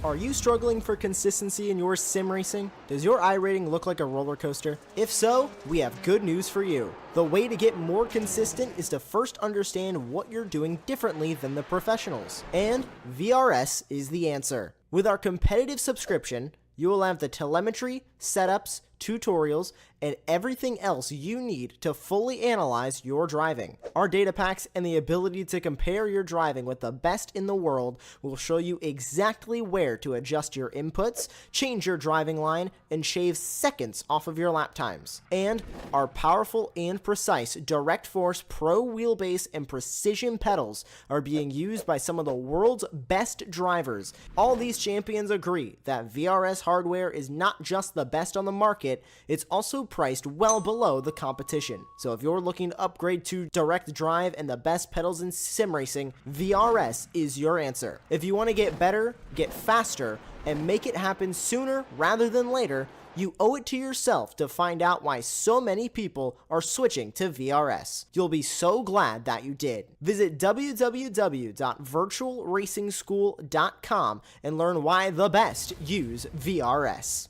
Are you struggling for consistency in your sim racing? Does your iRating look like a roller coaster? If so, we have good news for you. The way to get more consistent is to first understand what you're doing differently than the professionals. And VRS is the answer. With our competitive subscription, you will have the telemetry, setups, tutorials, and everything else you need to fully analyze your driving. Our data packs and the ability to compare your driving with the best in the world will show you exactly where to adjust your inputs, change your driving line, and shave seconds off of your lap times. And our powerful and precise Direct Force Pro wheelbase and precision pedals are being used by some of the world's best drivers. All these champions agree that VRS hardware is not just the best on the market, it's also priced well below the competition. So if you're looking to upgrade to direct drive and the best pedals in sim racing, VRS is your answer. If you want to get better, get faster, and make it happen sooner rather than later, you owe it to yourself to find out why so many people are switching to VRS. You'll be so glad that you did. Visit www.virtualracingschool.com and learn why the best use VRS.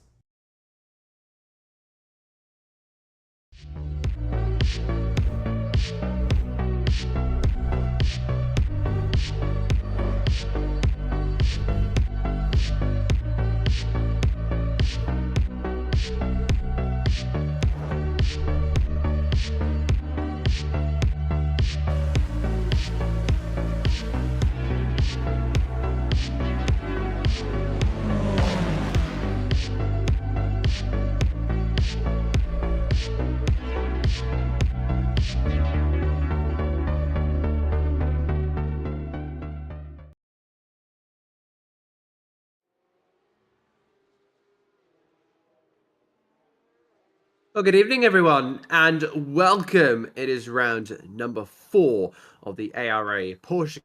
Well, good evening, everyone, and welcome. It is round number 4 of the ARA Porsche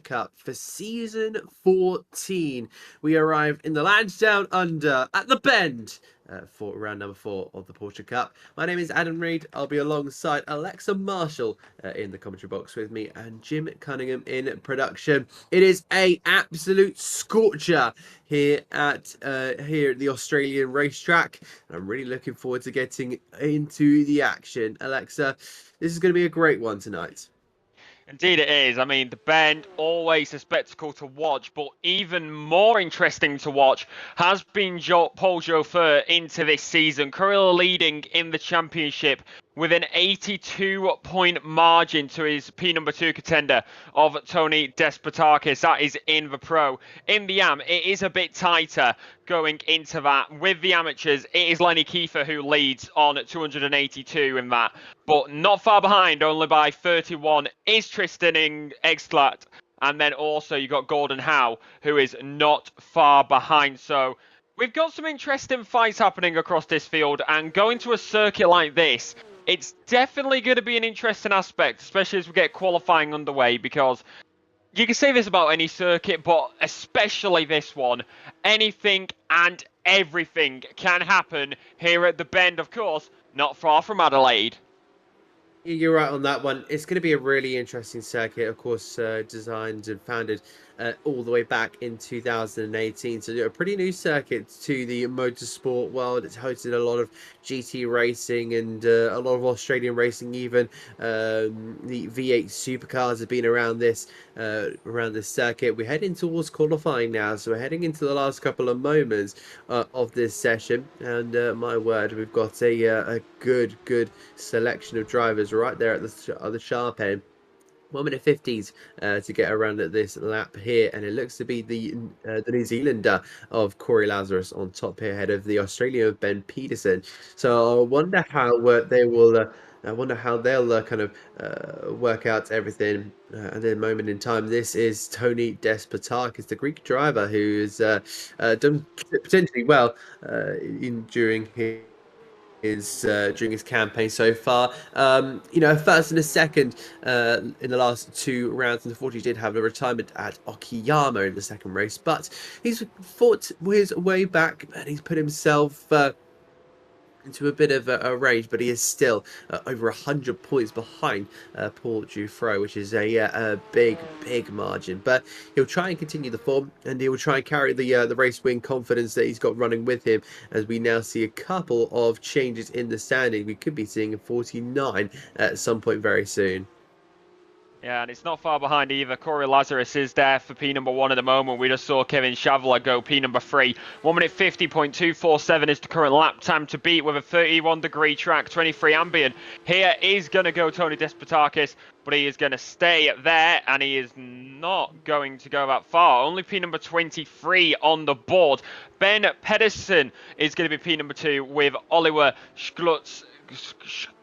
Cup for season 14. We arrive in the lands down under at the Bend for round number 4 of the Porsche Cup. My name is Adam Reed. I'll be alongside Alexa Marshall in the commentary box with me and Jim Cunningham in production. It is a absolute scorcher here at the Australian racetrack. I'm really looking forward to getting into the action. Alexa, this is going to be a great one tonight. Indeed it is. I mean, the Bend, always a spectacle to watch, but even more interesting to watch has been Paul Chauffeur into this season, currently leading in the championship with an 82-point margin to his P2 contender of Tony Despotakis. That is in the Pro. In the Am, it is a bit tighter going into that. With the amateurs, it is Lenny Kiefer who leads on 282 in that. But not far behind, only by 31, is Tristan Ekstlat. And then also you got Gordon Howe, who is not far behind. So we've got some interesting fights happening across this field, and going to a circuit like this, it's definitely going to be an interesting aspect, especially as we get qualifying underway, because you can say this about any circuit, but especially this one. Anything and everything can happen here at the Bend, of course, not far from Adelaide. You're right on that one. It's going to be a really interesting circuit, of course, designed and founded all the way back in 2018. So a pretty new circuit to the motorsport world. It's hosted a lot of GT racing and a lot of Australian racing even. The V8 supercars have been around this circuit. We're heading towards qualifying now, so we're heading into the last couple of moments of this session. And my word, we've got a good selection of drivers right there at the sharp end. 1 minute 50s to get around at this lap here, and it looks to be the New Zealander of Corey Lazarus on top here, ahead of the Australian of Ben Peterson. So I wonder how they will. I wonder how they'll kind of work out everything at the moment in time. This is Tony Despotakis, the Greek driver who has done potentially well during his campaign so far. First and a second in the last 2 rounds. Unfortunately, he did have a retirement at Okayama in the second race, but he's fought his way back and he's put himself into a bit of a range, but he is still over 100 points behind Paul Jufro, which is a big margin. But he'll try and continue the form, and he will try and carry the race win confidence that he's got running with him, as we now see a couple of changes in the standing. We could be seeing a 49 at some point very soon. Yeah, and it's not far behind either. Corey Lazarus is there for P number 1 at the moment. We just saw Kevin Shavler go P number 3. 1 minute 50.247 is the current lap time to beat with a 31-degree track, 23 ambient. Here is going to go Tony Despotakis, but he is going to stay there, and he is not going to go that far. Only P number 23 on the board. Ben Pedersen is going to be P number 2 with Oliver Sklutz.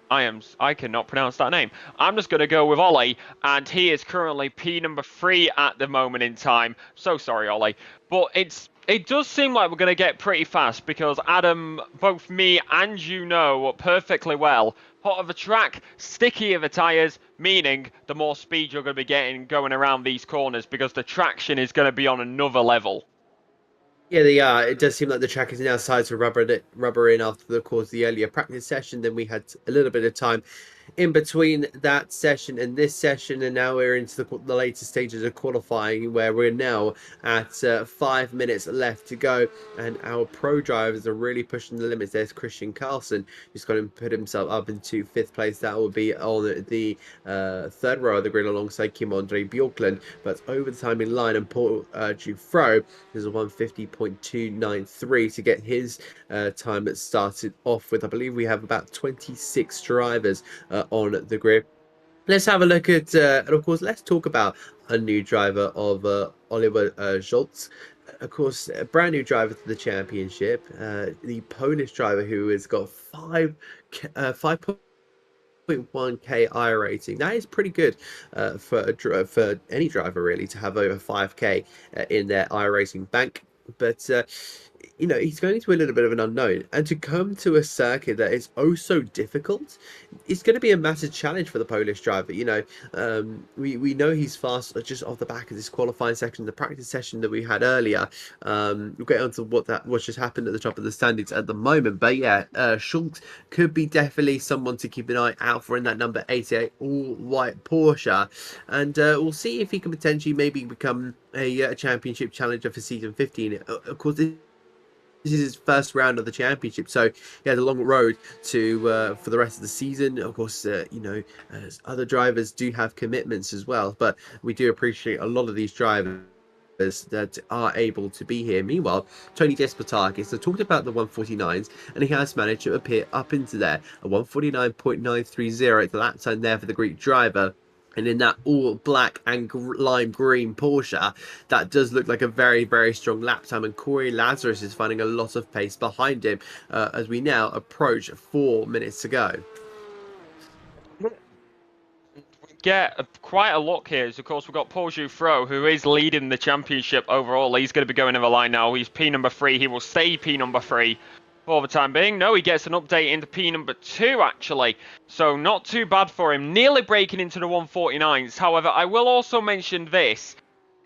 I cannot pronounce that name. I'm just going to go with Ollie, and he is currently P number 3 at the moment in time. So sorry, Ollie. But it does seem like we're going to get pretty fast, because Adam, both me and you know perfectly well, hotter the track, stickier the tyres, meaning the more speed you're going to be getting going around these corners, because the traction is going to be on another level. Yeah, they are. It does seem like the track is now starting to rubber in after the course of the earlier practice session. Then we had a little bit of time in between that session and this session, and now we're into the later stages of qualifying, where we're now at 5 minutes left to go, and our pro drivers are really pushing the limits. There's Christian Carlson, who's going to put himself up into 5th place. That will be on the 3rd row of the grid alongside Kim Andre Bjorklund, but over the time in line, and Paul Jufro is a 150.293 to get his time started off with. I believe we have about 26 drivers on the grid. Let's have a look at, and of course, let's talk about a new driver of Oliver Scholz. Of course, a brand new driver to the championship, the Polish driver who has got 5.1k IRA rating. That is pretty good for any driver, really, to have over 5k in their iRacing bank. But you know, he's going into a little bit of an unknown, and to come to a circuit that is oh so difficult, it's going to be a massive challenge for the Polish driver. You know, we know he's fast just off the back of this qualifying section, the practice session that we had earlier. We'll get onto what just happened at the top of the standings at the moment, but yeah, Schultz could be definitely someone to keep an eye out for in that number 88 all-white Porsche, and we'll see if he can potentially maybe become a championship challenger for season 15. Of course, this is his first round of the championship, so he has a long road to for the rest of the season. Of course, you know, other drivers do have commitments as well, but we do appreciate a lot of these drivers that are able to be here. Meanwhile, Tony Despotakis, I talked about the 149s, and he has managed to appear up into there, a 149.930 at the lap time there for the Greek driver. And in that all black and lime green Porsche, that does look like a very, very strong lap time. And Corey Lazarus is finding a lot of pace behind him as we now approach 4 minutes to go. Get quite a look here. Of course, we've got Paul Jufro, who is leading the championship overall. He's going to be going in the line now. He's P number 3. He will stay P number 3 for the time being. No, he gets an update into P number 2, actually. So not too bad for him. Nearly breaking into the 149s. However, I will also mention this.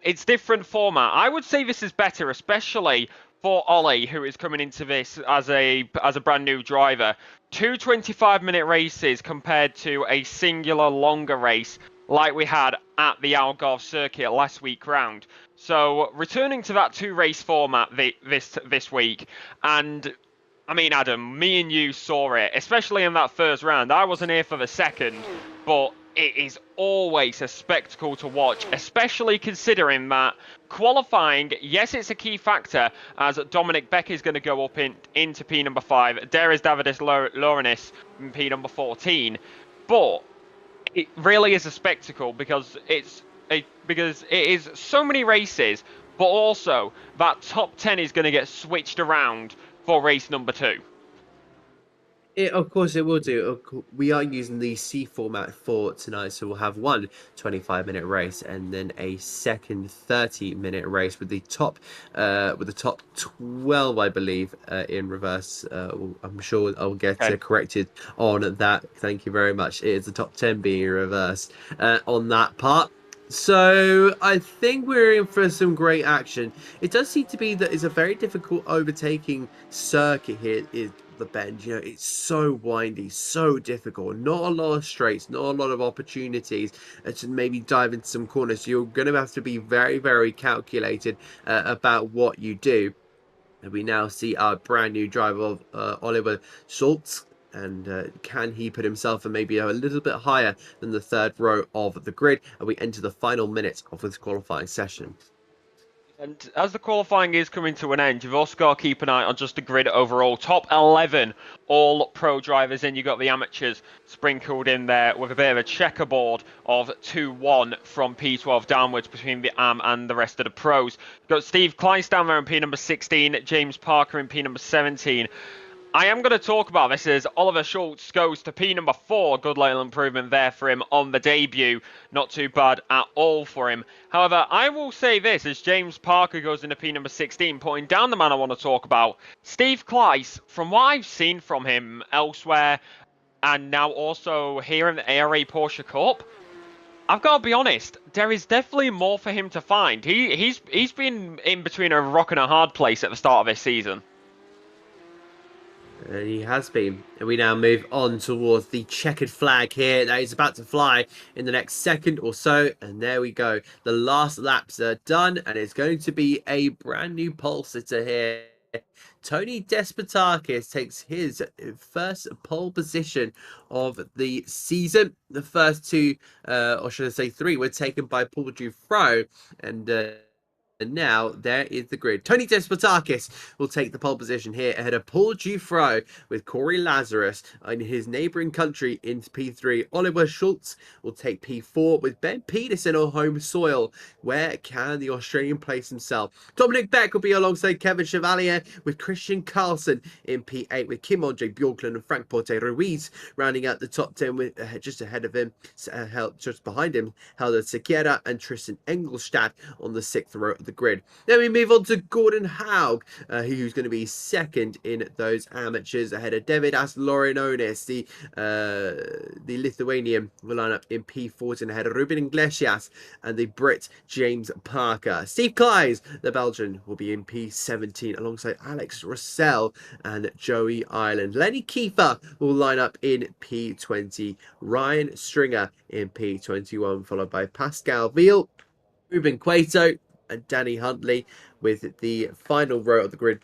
It's different format. I would say this is better, especially for Ollie, who is coming into this as a brand new driver. 2 25-minute races compared to a singular longer race like we had at the Algarve circuit last week round. So returning to that 2-race format this week, and I mean, Adam, me and you saw it, especially in that first round. I wasn't here for the second, but it is always a spectacle to watch, especially considering that qualifying, yes, it's a key factor, as Dominic Beck is going to go up into P number 5, Darius Davidis Laurenis in P number 14, but it really is a spectacle because it is so many races, but also that top 10 is going to get switched around for race number 2. Of course it will do. We are using the C format for tonight, so we'll have one 25-minute race and then a second 30-minute race with the top 12, I believe, in reverse. I'm sure I'll get corrected on that. Thank you very much. It is the top 10 being in reverse on that part. So I think we're in for some great action. It does seem to be that it's a very difficult overtaking circuit here. the bend. You know, it's so windy, so difficult. Not a lot of straights, not a lot of opportunities to maybe dive into some corners. So you're going to have to be very, very calculated about what you do. And we now see our brand new driver of Oliver Schultz. And can he put himself maybe a little bit higher than the third row of the grid? And we enter the final minutes of this qualifying session. And as the qualifying is coming to an end, you've also got to keep an eye on just the grid overall. Top 11, all pro drivers in. You've got the amateurs sprinkled in there with a bit of a checkerboard of 2-1 from P12 downwards between the AM and the rest of the pros. You've got Steve Kleiss down there in P number 16, James Parker in P number 17. I am going to talk about this as Oliver Schultz goes to P number 4. Good little improvement there for him on the debut. Not too bad at all for him. However, I will say this as James Parker goes into P number 16, putting down the man I want to talk about. Steve Kleiss, from what I've seen from him elsewhere and now also here in the ARA Porsche Cup, I've got to be honest, there is definitely more for him to find. He's been in between a rock and a hard place at the start of this season. And he has been. And we now move on towards the checkered flag here that is about to fly in the next second or so. And there we go. The last laps are done. And it's going to be a brand new pole sitter here. Tony Despotakis takes his first pole position of the season. The first two, or should I say three, were taken by Paul Dufro. And now there is the grid. Tony Despotakis will take the pole position here ahead of Paul Dufro with Corey Lazarus in his neighbouring country in P3. Oliver Schultz will take P4 with Ben Peterson on home soil. Where can the Australian place himself? Dominic Beck will be alongside Kevin Chevalier with Christian Carlson in P8 with Kim Andre Bjorklund and Frank Porte Ruiz rounding out the top 10 with just ahead of him, just behind him, Helder Sequeira and Tristan Engelstad on the 6th row of the grid. Then we move on to Gordon Haug, who's going to be second in those amateurs ahead of David Aslorinonis. The Lithuanian will line up in P14 ahead of Ruben Iglesias and the Brit James Parker. Steve Kleiss, the Belgian, will be in P17 alongside Alex Russell and Joey Ireland. Lenny Kiefer will line up in P20. Ryan Stringer in P21, followed by Pascal Veal, Ruben Cueto and Danny Huntley, with the final row of the grid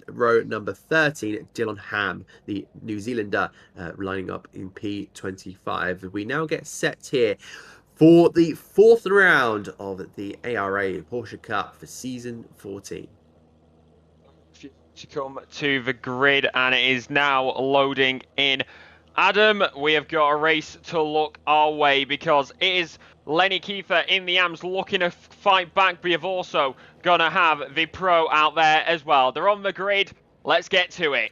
row number 13, Dylan Ham, the New Zealander, lining up in P25. We now get set here for the 4th round of the ARA Porsche Cup for season 14. To come to the grid, and it is now loading in. Adam, we have got a race to look our way because it is Lenny Kiefer in the AMS looking to fight back, but you've also going to have the pro out there as well. They're on the grid. Let's get to it.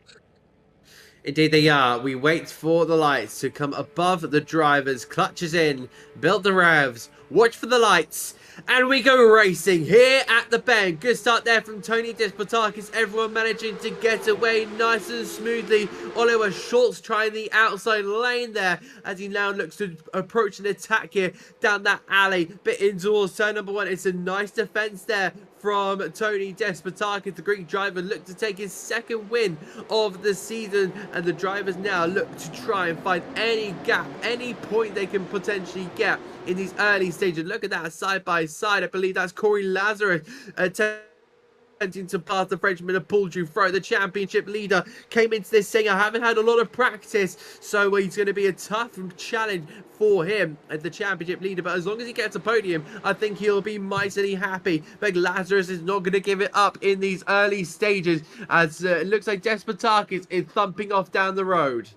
Indeed they are. We wait for the lights to come above the drivers. Clutches in, build the revs, watch for the lights, and we go racing here at the bend. Good start there from Tony Despotakis. Everyone managing to get away nice and smoothly. Oliver Schultz trying the outside lane there as he now looks to approach an attack here down that alley. Bit indoors, turn number 1. It's a nice defense there from Tony Despotakis. The Greek driver looked to take his second win of the season, and the drivers now look to try and find any gap, any point they can potentially get in these early stages. Look at that side by side. I believe that's Corey Lazarus attempting to pass the Frenchman and Paul Dufro. The championship leader came into this saying, I haven't had a lot of practice, so he's going to be a tough challenge for him as the championship leader. But as long as he gets a podium, I think he'll be mightily happy. But Lazarus is not going to give it up in these early stages, as it looks like Despotakis is thumping off down the road.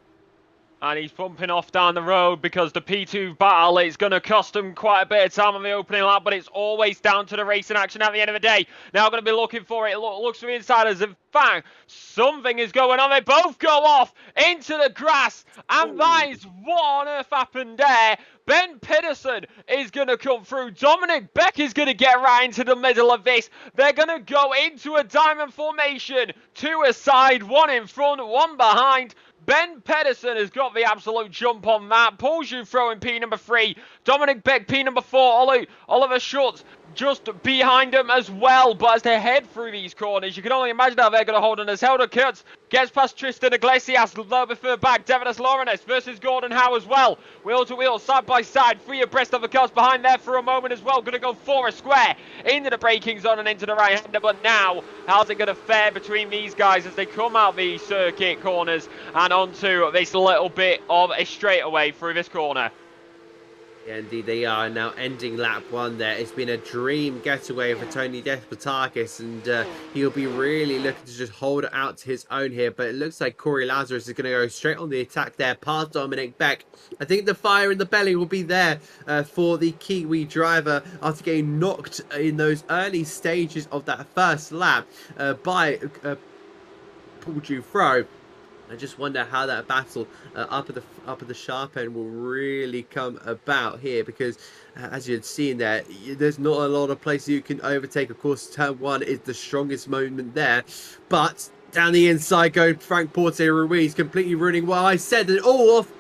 And he's bumping off down the road because the P2 battle is going to cost him quite a bit of time on the opening lap, but it's always down to the racing action at the end of the day. Now going to be looking for it. Looks for the insiders. In fact, something is going on. They both go off into the grass, and that is what on earth happened there. Ben Pedersen is going to come through. Dominic Beck is going to get right into the middle of this. They're going to go into a diamond formation. 2 aside, 1 in front, 1 behind. Ben Pedersen has got the absolute jump on that. Paul Dufro in P number 3. Dominic Beck, P number 4. Oliver Schultz just behind them as well. But as they head through these corners, you can only imagine how they're going to hold on as Helder Kurtz gets past Tristan Iglesias, a little bit further back. Devinas Lorenz versus Gordon Howe as well. Wheel to wheel, side by side, three abreast of the cars behind there for a moment as well. Going to go for a square into the braking zone and into the right-hander. But now, how's it going to fare between these guys as they come out the circuit corners and onto this little bit of a straightaway through this corner? Yeah, indeed they are. Now ending lap 1 there. It's been a dream getaway for Tony Despotakis, and he'll be really looking to just hold it out to his own here. But it looks like Corey Lazarus is going to go straight on the attack there past Dominic Beck. I think the fire in the belly will be there for the Kiwi driver after getting knocked in those early stages of that first lap by Paul Dufro. I just wonder how that battle up at the sharp end will really come about here, because as you'd seen there, there's not a lot of places you can overtake. Of course, turn 1 is the strongest moment there, but down the inside goes Frank Porte Ruiz, completely ruining what I said, and all off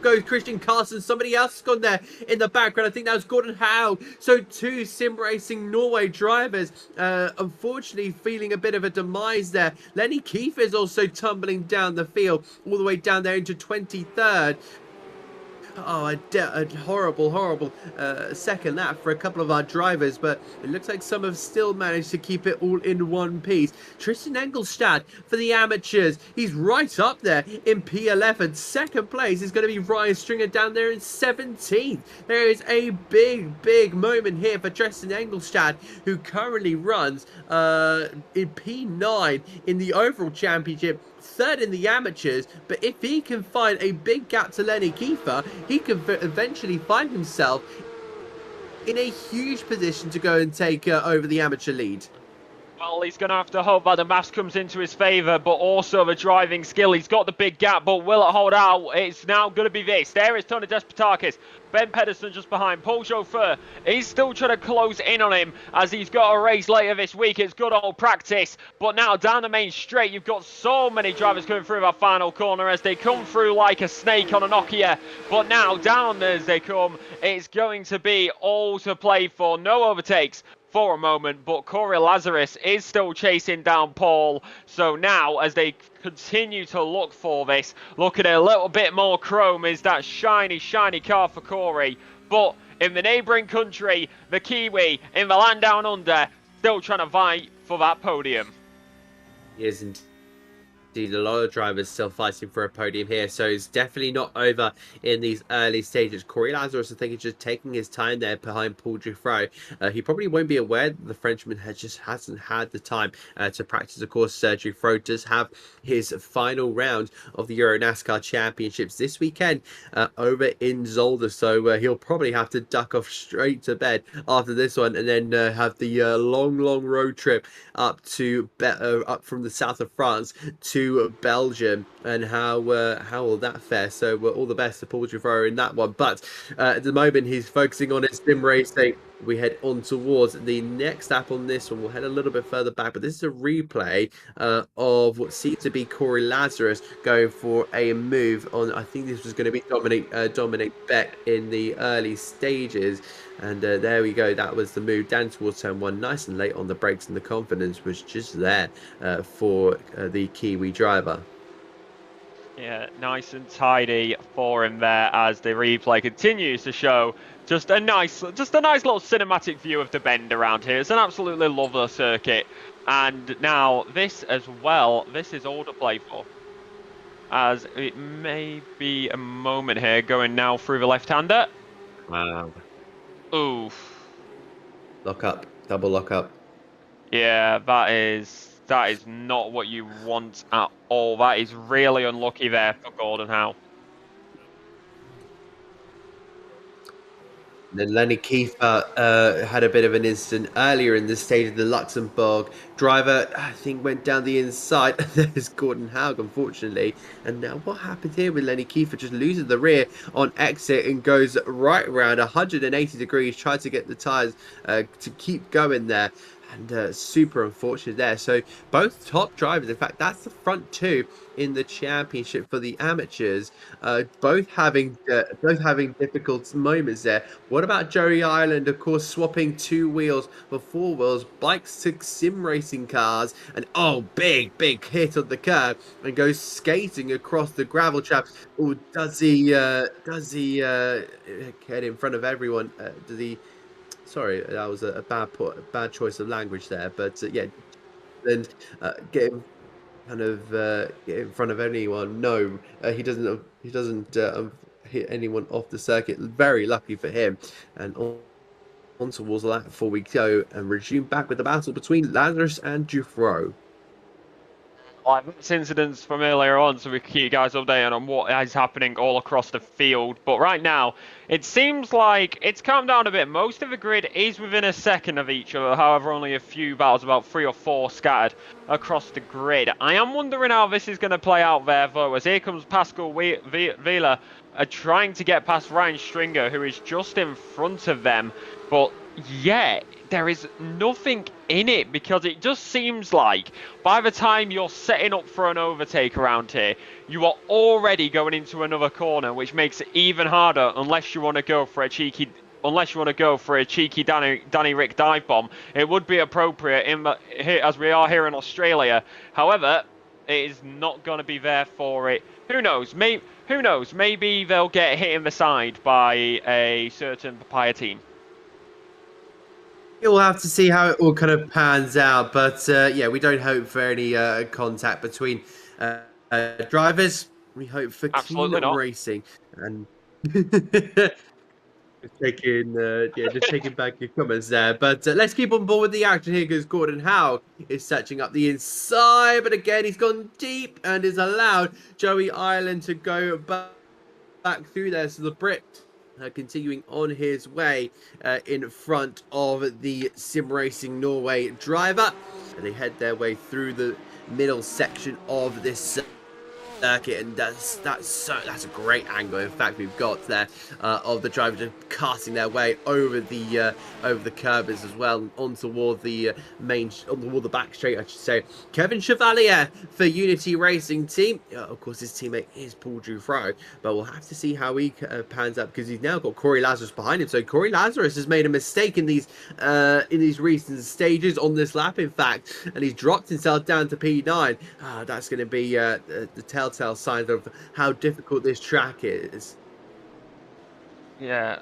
goes Christian Carson. Somebody else has gone there in the background. I think that was Gordon Howe. So 2 Sim Racing Norway drivers unfortunately feeling a bit of a demise there. Lenny Kiefer is also tumbling down the field all the way down there into 23rd. Oh, a horrible second lap for a couple of our drivers, but it looks like some have still managed to keep it all in one piece. Tristan Engelstad for the amateurs. He's right up there in P11. Second place is going to be Ryan Stringer down there in 17th. There is a big moment here for Tristan Engelstad, who currently runs in P9 in the overall championship, 3rd in the amateurs. But if he can find a big gap to Lenny Kiefer, he can eventually find himself in a huge position to go and take over the amateur lead. Well, he's going to have to hope that the maths comes into his favour, but also the driving skill. He's got the big gap, but will it hold out? It's now going to be this. There is Tony Despotakis. Ben Pedersen just behind. Paul Chauffeur, he's still trying to close in on him as he's got a race later this week. It's good old practice. But now down the main straight, you've got so many drivers coming through that final corner as they come through like a snake on a Nokia. But now down as they come, it's going to be all to play for. No overtakes for a moment, but Corey Lazarus is still chasing down Paul. So now, as they continue to look for this, look at a little bit more chrome is that shiny car for Corey. But in the neighbouring country, the Kiwi in the land down under, still trying to fight for that podium. He is indeed. A lot of drivers still fighting for a podium here, so it's definitely not over in these early stages. Corey Lazarus, I think, is just taking his time there behind Paul Dufro. He probably won't be aware that the Frenchman hasn't had the time to practice. Of course, Dufro does have his final round of the Euro NASCAR Championships this weekend over in Zolder, so he'll probably have to duck off straight to bed after this one, and then have the long road trip up to up from the south of France to Belgium. And how will that fare? So all the best to Paul Dufro in that one. But at the moment, he's focusing on his sim racing. We head on towards the next lap on this one. We'll head a little bit further back, but this is a replay of what seems to be Corey Lazarus going for a move on. I think this was going to be Dominic Beck in the early stages. And there we go. That was the move down towards turn 1. Nice and late on the brakes, and the confidence was just there for the Kiwi driver. Yeah, nice and tidy for him there as the replay continues to show just a nice little cinematic view of the bend around here. It's an absolutely lovely circuit. And now this as well, this is all to play for, as it may be a moment here going now through the left-hander. Wow. Oof. Lock up, double lock up. Yeah, that is not what you want at all. That is really unlucky there for Gordon Howe. Then Lenny Kiefer had a bit of an incident earlier in this stage of the Luxembourg. Driver, I think, went down the inside. There's Gordon Howe, unfortunately. And now what happened here with Lenny Kiefer? Just loses the rear on exit and goes right around 180 degrees. Tries to get the tyres to keep going there. And super unfortunate there. So both top drivers, in fact, that's the front two in the championship for the amateurs, both having difficult moments there. What about Joey Ireland, of course, swapping 2 wheels for 4 wheels, bikes to sim racing cars, and oh, big hit on the curb and goes skating across the gravel trap. Oh, does he get in front of everyone? Does he? Sorry, that was a bad choice of language there. But yeah, and get him kind of get in front of anyone. No, he doesn't. He doesn't hit anyone off the circuit. Very lucky for him. And on towards the lap before we go and resume back with the battle between Lazarus and Dufro. That's incidents from earlier on, so we can keep you guys updated on what is happening all across the field. But right now, it seems like it's calmed down a bit. Most of the grid is within a second of each other, however, only a few battles, about 3 or 4 scattered across the grid. I am wondering how this is going to play out there, though, as here comes Pascal Vila trying to get past Ryan Stringer, who is just in front of them. But yeah, there is nothing in it, because it just seems like by the time you're setting up for an overtake around here, you are already going into another corner, which makes it even harder unless you want to go for a cheeky Danny Rick dive bomb. It would be appropriate as we are here in Australia. However, it is not going to be there for it. Who knows? Maybe they'll get hit in the side by a certain papaya team. We'll have to see how it all kind of pans out, but yeah, we don't hope for any contact between drivers. We hope for clean racing. And just taking back your comments there. But let's keep on board with the action here, because Gordon Howe is searching up the inside, but again he's gone deep and is allowed Joey Ireland to go back through there. So the Brit continuing on his way in front of the Sim Racing Norway driver, and they head their way through the middle section of this circuit, and that's a great angle. In fact, we've got there of the driver just casting their way over the curbers as well, on toward the back straight, I should say. Kevin Chevalier for Unity Racing Team. Of course, his teammate is Paul Dufro, but we'll have to see how he pans up, because he's now got Corey Lazarus behind him. So Corey Lazarus has made a mistake in these recent stages on this lap, in fact, and he's dropped himself down to P9. That's going to be the telltale signs of how difficult this track is. Yeah.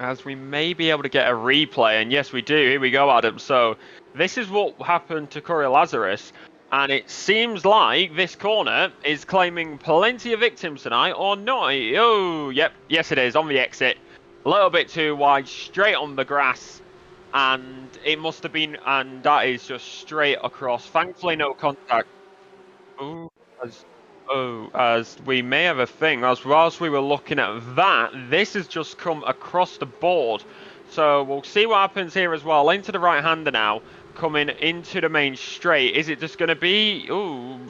As we may be able to get a replay, and yes, we do. Here we go, Adam. So this is what happened to Corey Lazarus, and it seems like this corner is claiming plenty of victims tonight, or not. Oh, yep, yes, it is on the exit. A little bit too wide, straight on the grass. And it must have been, and that is just straight across. Thankfully, no contact. As we may have a thing, as whilst we were looking at that, this has just come across the board. So we'll see what happens here as well. Into the right-hander now, coming into the main straight. Is it just going to be,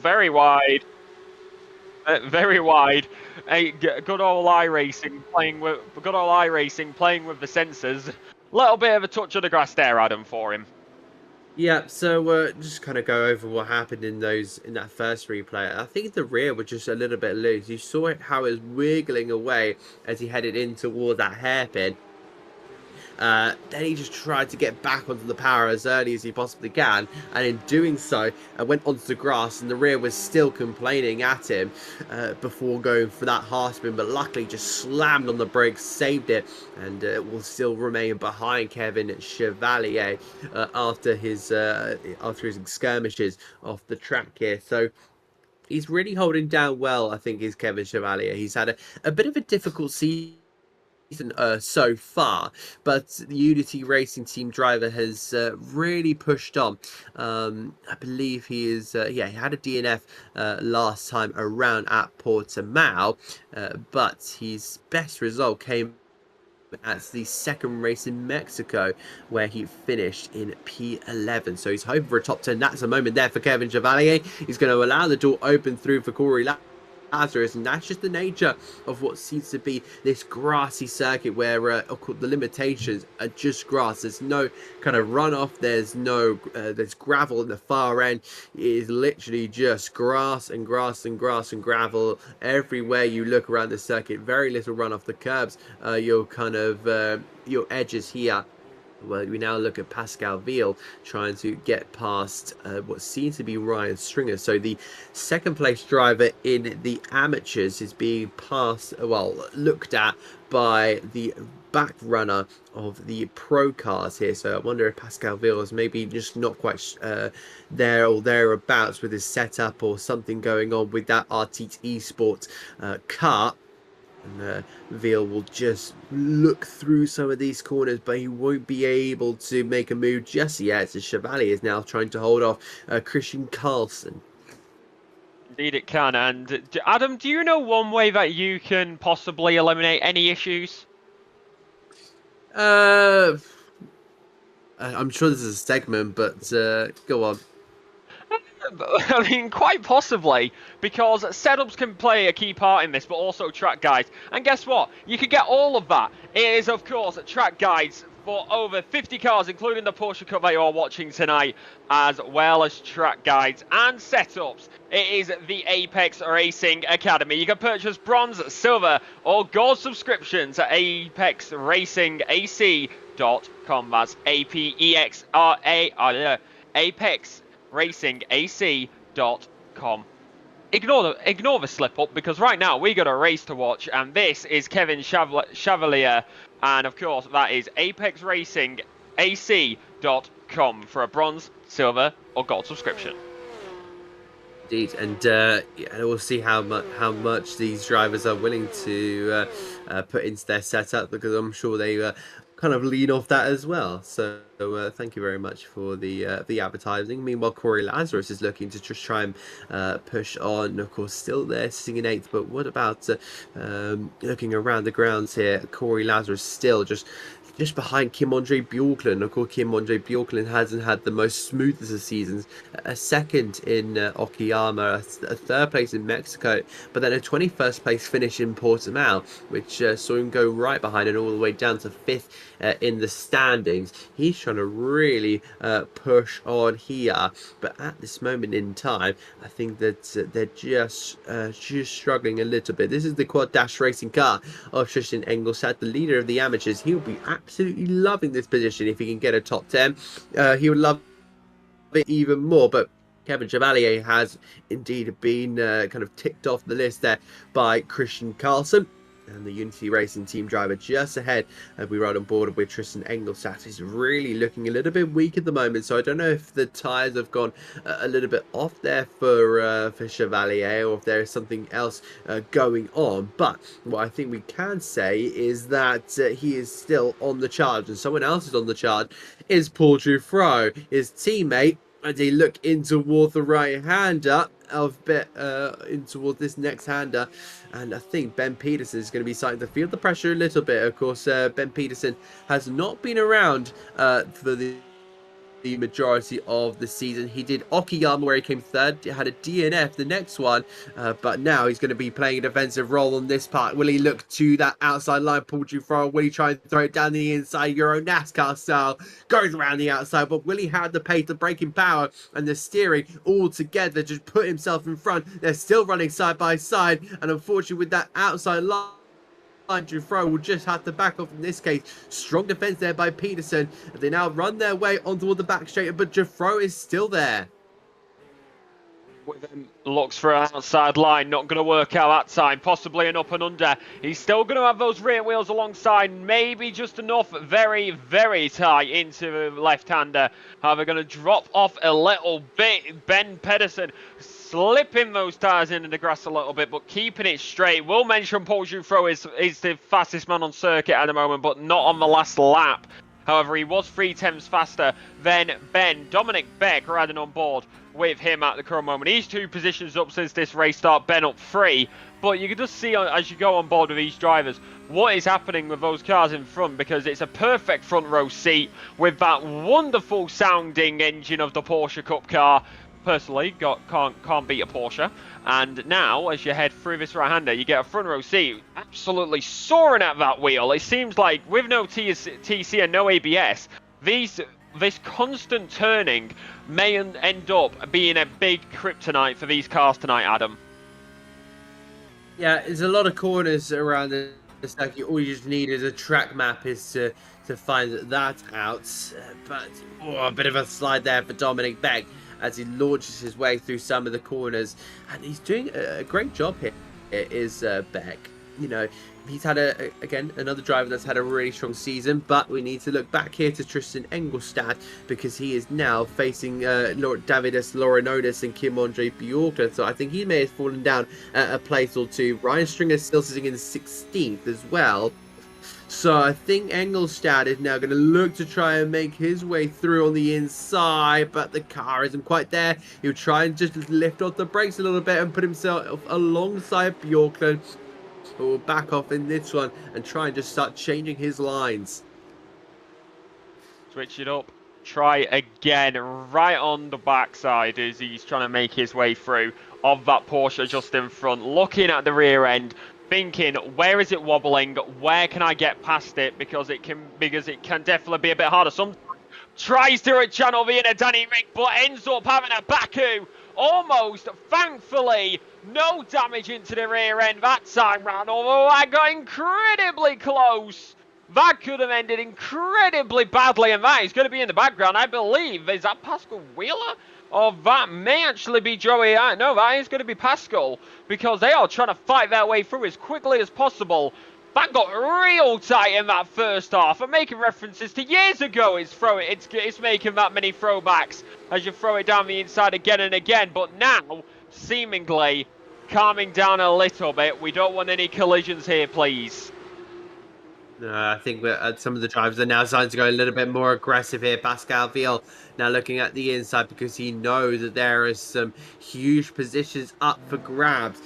very wide? Very wide. Good old iRacing playing with the sensors. Little bit of a touch of the grass there, Adam, for him. Yeah, so just kind of go over what happened in that first replay. I think the rear was just a little bit loose. You saw how it was wiggling away as he headed in toward that hairpin. Then he just tried to get back onto the power as early as he possibly can, and in doing so, went onto the grass, and the rear was still complaining at him before going for that half spin, but luckily just slammed on the brakes, saved it, and will still remain behind Kevin Chevalier after his skirmishes off the track here. So he's really holding down well, I think, is Kevin Chevalier. He's had a bit of a difficult season so far, but the Unity Racing Team driver has really pushed on. I believe he is he had a DNF last time around at Portimao, but his best result came at the second race in Mexico, where he finished in P11. So he's hoping for a top 10. That's a moment there for Kevin Chevalier. He's going to allow the door open through for Corey Lazarus, and that's just the nature of what seems to be this grassy circuit where of course the limitations are just grass. There's no kind of runoff, there's no there's gravel at the far end. It is literally just grass and grass and grass and gravel everywhere you look around the circuit. Very little run off the curbs. Your kind of your edges here. Well, we now look at Pascal Veal trying to get past what seems to be Ryan Stringer. So the second place driver in the amateurs is being passed, well, looked at by the back runner of the pro cars here. So I wonder if Pascal Veal is maybe just not quite there or thereabouts with his setup, or something going on with that RT Esports car. And Veal will just look through some of these corners, but he won't be able to make a move just yet, as Chevalier is now trying to hold off Christian Carlson. Indeed it can. And Adam, do you know one way that you can possibly eliminate any issues? I'm sure this is a segment, but go on. I mean, quite possibly, because setups can play a key part in this, but also track guides. And guess what? You can get all of that. It is, of course, track guides for over 50 cars, including the Porsche Cup that you are watching tonight, as well as track guides and setups. It is the Apex Racing Academy. You can purchase bronze, silver, or gold subscriptions at apexracingac.com. That's APEXRA, Apex racingac.com. Ignore the slip up, because right now we got a race to watch, and this is Kevin Chevalier, and of course that is apexracingac.com for a bronze, silver, or gold subscription. Indeed, and we'll see how much these drivers are willing to put into their setup, because I'm sure they kind of lean off that as well. So thank you very much for the advertising. Meanwhile, Corey Lazarus is looking to just try and push on. Of course, still there, sitting in 8th. But what about looking around the grounds here? Corey Lazarus still just behind Kim-Andre Bjorklund. Of course, Kim-Andre Bjorklund hasn't had the most smoothest of seasons. A second in Okayama, a third place in Mexico, but then a 21st place finish in Portimao, which saw him go right behind and all the way down to 5th in the standings. He's trying to really push on here, but at this moment in time, I think that they're just struggling a little bit. This is the Quad Dash Racing car of Tristan Engelstad, the leader of the amateurs. He'll be absolutely loving this position if he can get a top 10. He would love it even more, but Kevin Chevalier has indeed been kind of ticked off the list there by Christian Carlson, and the Unity Racing team driver just ahead. We ride on board with Tristan Engelstad. He's really looking a little bit weak at the moment, so I don't know if the tyres have gone a little bit off there for Chevalier, or if there is something else going on. But what I think we can say is that he is still on the charge, and someone else is on the charge is Paul Dufro, his teammate, as he look in toward the right-hander in towards this next hander, and I think Ben Peterson is going to be starting to feel the pressure a little bit. Of course, Ben Peterson has not been around for the majority of the season. He did Okayama where he came third, had a DNF the next one, but now he's going to be playing a defensive role on this part. Will he look to that outside line, Paul Dufro? Will he try and throw it down the inside, Euro NASCAR style, goes around the outside, but will he have the pace, the braking power and the steering all together to put himself in front? They're still running side by side, and unfortunately with that outside line, Dufro will just have to back off in this case. Strong defense there by Peterson. They now run their way onto the back straight, but Dufro is still there. Looks for an outside line, not going to work out that time, possibly an up and under. He's still going to have those rear wheels alongside, maybe just enough, very, very tight into the left-hander. However, going to drop off a little bit. Ben Pedersen slipping those tyres into the grass a little bit, but keeping it straight. We'll mention Paul Dufro is the fastest man on circuit at the moment, but not on the last lap. However, he was 3/10 faster than Ben. Dominic Beck riding on board with him at the current moment. He's 2 positions up since this race start, Ben up 3. But you can just see as you go on board with these drivers what is happening with those cars in front, because it's a perfect front row seat with that wonderful sounding engine of the Porsche Cup car. personally can't beat a Porsche. And now, as you head through this right-hander, you get a front row seat absolutely soaring at that wheel. It seems like with no TC and no ABS, this constant turning may end up being a big kryptonite for these cars tonight, Adam. Yeah, there's a lot of corners around the circuit. All you just need is a track map is to find that out. But a bit of a slide there for Dominic Beck as he launches his way through some of the corners. And he's doing a great job here. It is Beck. You know, he's had again another driver that's had a really strong season, but we need to look back here to Tristan Engelstad because he is now facing Davidas Laurinodis and Kim Andre Bjorklund. So I think he may have fallen down a place or two. Ryan Stringer is still sitting in 16th as well. So I think Engelstad is now going to look to try and make his way through on the inside, but the car isn't quite there. He'll try and just lift off the brakes a little bit and put himself alongside Bjorklund. Will back off in this one and try and just start changing his lines. Switch it up. Try again right on the backside as he's trying to make his way through of that Porsche just in front. Looking at the rear end, thinking, where is it wobbling? Where can I get past it? Because it can definitely be a bit harder. Some tries to at Channel V in a Danny Rick, but ends up having a Baku. Almost, thankfully, no damage into the rear end that time round, although I got incredibly close. That could have ended incredibly badly, and that is going to be in the background, I believe. Is that Pascal Wheeler? Or that may actually be Joey. No, that is going to be Pascal, because they are trying to fight their way through as quickly as possible. That got real tight in that first half. I'm making references to years ago. It's making that many throwbacks as you throw it down the inside again and again. But now, seemingly, calming down a little bit. We don't want any collisions here, please. I think some of the drivers are now starting to go a little bit more aggressive here. Pascal Viel now looking at the inside because he knows that there is some huge positions up for grabs.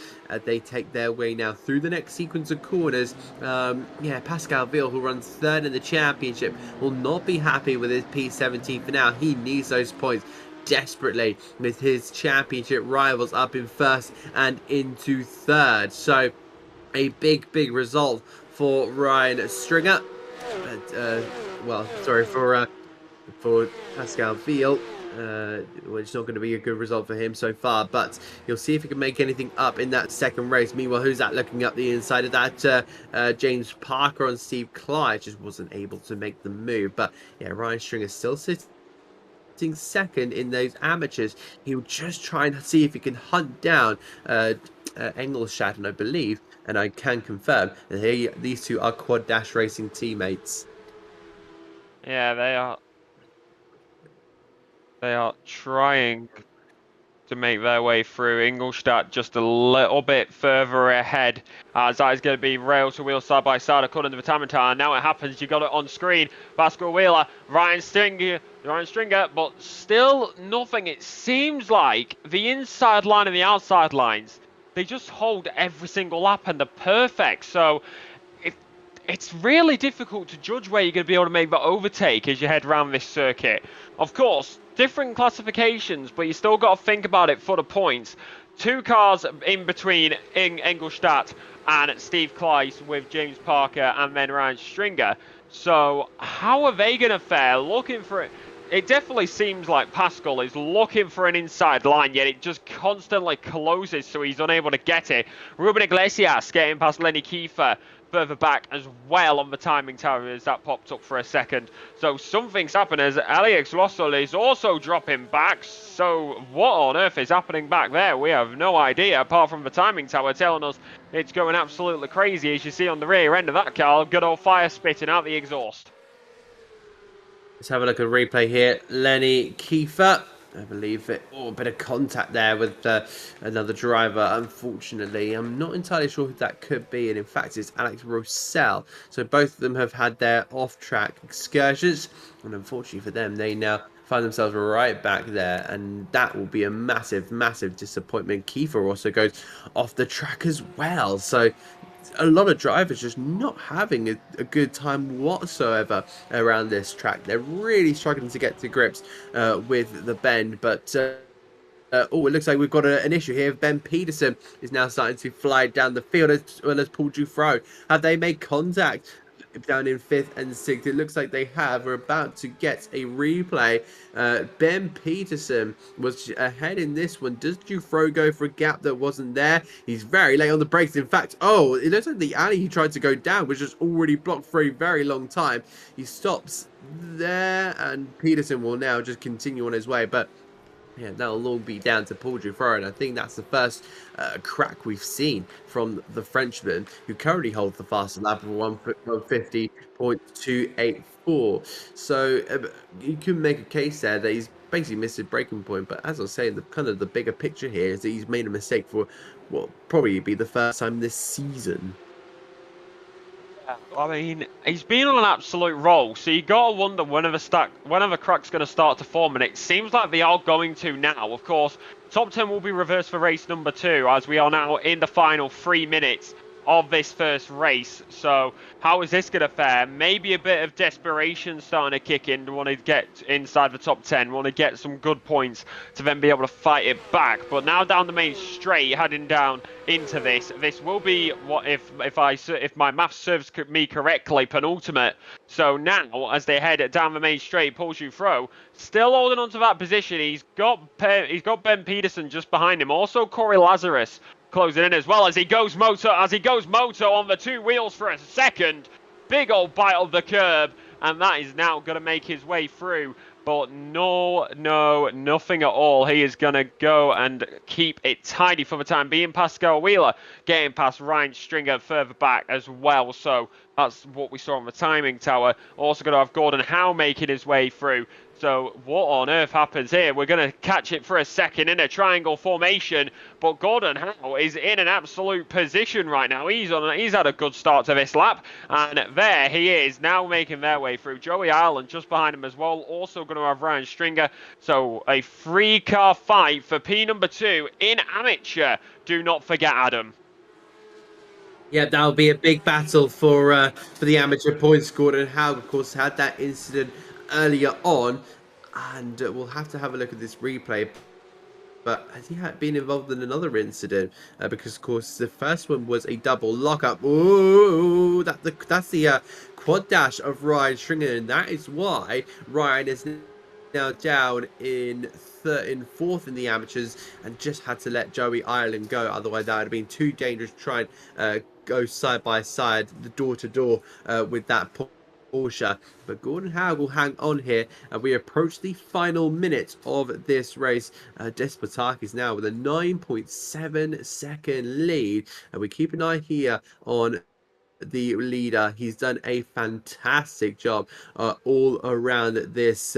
They take their way now through the next sequence of corners. Yeah, Pascal Viel, who runs third in the championship, will not be happy with his P17 for now. He needs those points desperately with his championship rivals up in first and into third. So a big result for Ryan Stringer, but well, sorry for Pascal Viel. Well, it's not going to be a good result for him so far, but you'll see if he can make anything up in that second race. Meanwhile, who's that looking up the inside of that? James Parker on Steve Clyde just wasn't able to make the move, but yeah, Ryan Stringer still sitting second in those amateurs. He'll just try and see if he can hunt down Engelstad, and I believe, and I can confirm that these two are Quad Dash Racing teammates. Yeah, they are. They are trying to make their way through. Ingolstadt just a little bit further ahead, as that is going to be rail to wheel side by side according to the timeometer. And now it happens. You got it on screen. Pascal Wheeler, Ryan Stringer, but still nothing. It seems like the inside line and the outside lines, they just hold every single lap and they're perfect. So it's really difficult to judge where you're going to be able to make the overtake as you head around this circuit. Of course, different classifications, but you still got to think about it for the points. Two cars in between Engelstadt and Steve Kleiss with James Parker and then Ryan Stringer. So how are they going to fare? Looking for it. It definitely seems like Pascal is looking for an inside line, yet it just constantly closes, so he's unable to get it. Ruben Iglesias getting past Lenny Kiefer further back as well on the timing tower as that popped up for a second. So something's happened as Alex Lossel is also dropping back. So what on earth is happening back there? We have no idea, apart from the timing tower telling us it's going absolutely crazy, as you see on the rear end of that car. Good old fire spitting out the exhaust. Let's have a look at a replay here. Lenny Kiefer, I believe it. Oh, a bit of contact there with another driver, unfortunately. I'm not entirely sure who that could be, and in fact it's Alex Rossell. So both of them have had their off-track excursions, and unfortunately for them, they now find themselves right back there, and that will be a massive disappointment. Kiefer also goes off the track as well, so a lot of drivers just not having a good time whatsoever around this track. They're really struggling to get to grips with the bend, but Oh, it looks like we've got an issue here. Ben Peterson is now starting to fly down the field as well as Paul Dufro. Have they made contact down in 5th and 6th? It looks like they have. We're about to get a replay. Ben Peterson was ahead in this one. Does Dufro go for a gap that wasn't there? He's very late on the brakes. In fact, oh, it looks like the alley he tried to go down was just already blocked for a very long time. He stops there, and Peterson will now just continue on his way. But yeah, that'll all be down to Paul Dufro, and I think that's the first crack we've seen from the Frenchman, who currently holds the fastest lap of 150.284. So you can make a case there that he's basically missed his breaking point, but as I was saying, the kind of the bigger picture here is that he's made a mistake for what probably be the first time this season. I mean, he's been on an absolute roll, so you gotta wonder when the crack's gonna start to form, and it seems like they are going to now. Of course, top 10 will be reversed for race number 2, as we are now in the final 3 minutes of this first race. So how is this gonna fare? Maybe a bit of desperation starting to kick in, to want to get inside the top 10, want to get some good points to then be able to fight it back. But now down the main straight, heading down into this will be, what if my maths serves me correctly, penultimate. So now as they head down the main straight, Paul Dufro still holding on to that position. He's got Ben Peterson just behind him, also Corey Lazarus closing in as well, as he goes moto on the 2 wheels for a second. Big old bite of the curb, and that is now going to make his way through. But nothing at all. He is going to go and keep it tidy for the time being. Pascal Wheeler getting past Ryan Stringer further back as well. So that's what we saw on the timing tower. Also going to have Gordon Howe making his way through. So what on earth happens here? We're going to catch it for a second in a triangle formation, but Gordon Howe is in an absolute position right now. He's had a good start to this lap, and there he is now making their way through. Joey Ireland just behind him as well, also going to have Ryan Stringer. So a 3-car fight for P number 2 in amateur. Do not forget, Adam. Yeah, that'll be a big battle for the amateur points. Gordon Howe, of course, had that incident earlier on, and we'll have to have a look at this replay. But has he been involved in another incident? Because of course the first one was a double lockup. Ooh, that's the quad dash of Ryan Stringer, and that is why Ryan is now down in 4th in the amateurs and just had to let Joey Ireland go. Otherwise that would have been too dangerous to try and go side by side, the door to door with that Porsche. But Gordon Howe will hang on here, and we approach the final minute of this race. Despotakis now with a 9.7 second lead, and we keep an eye here on the leader. He's done a fantastic job all around in this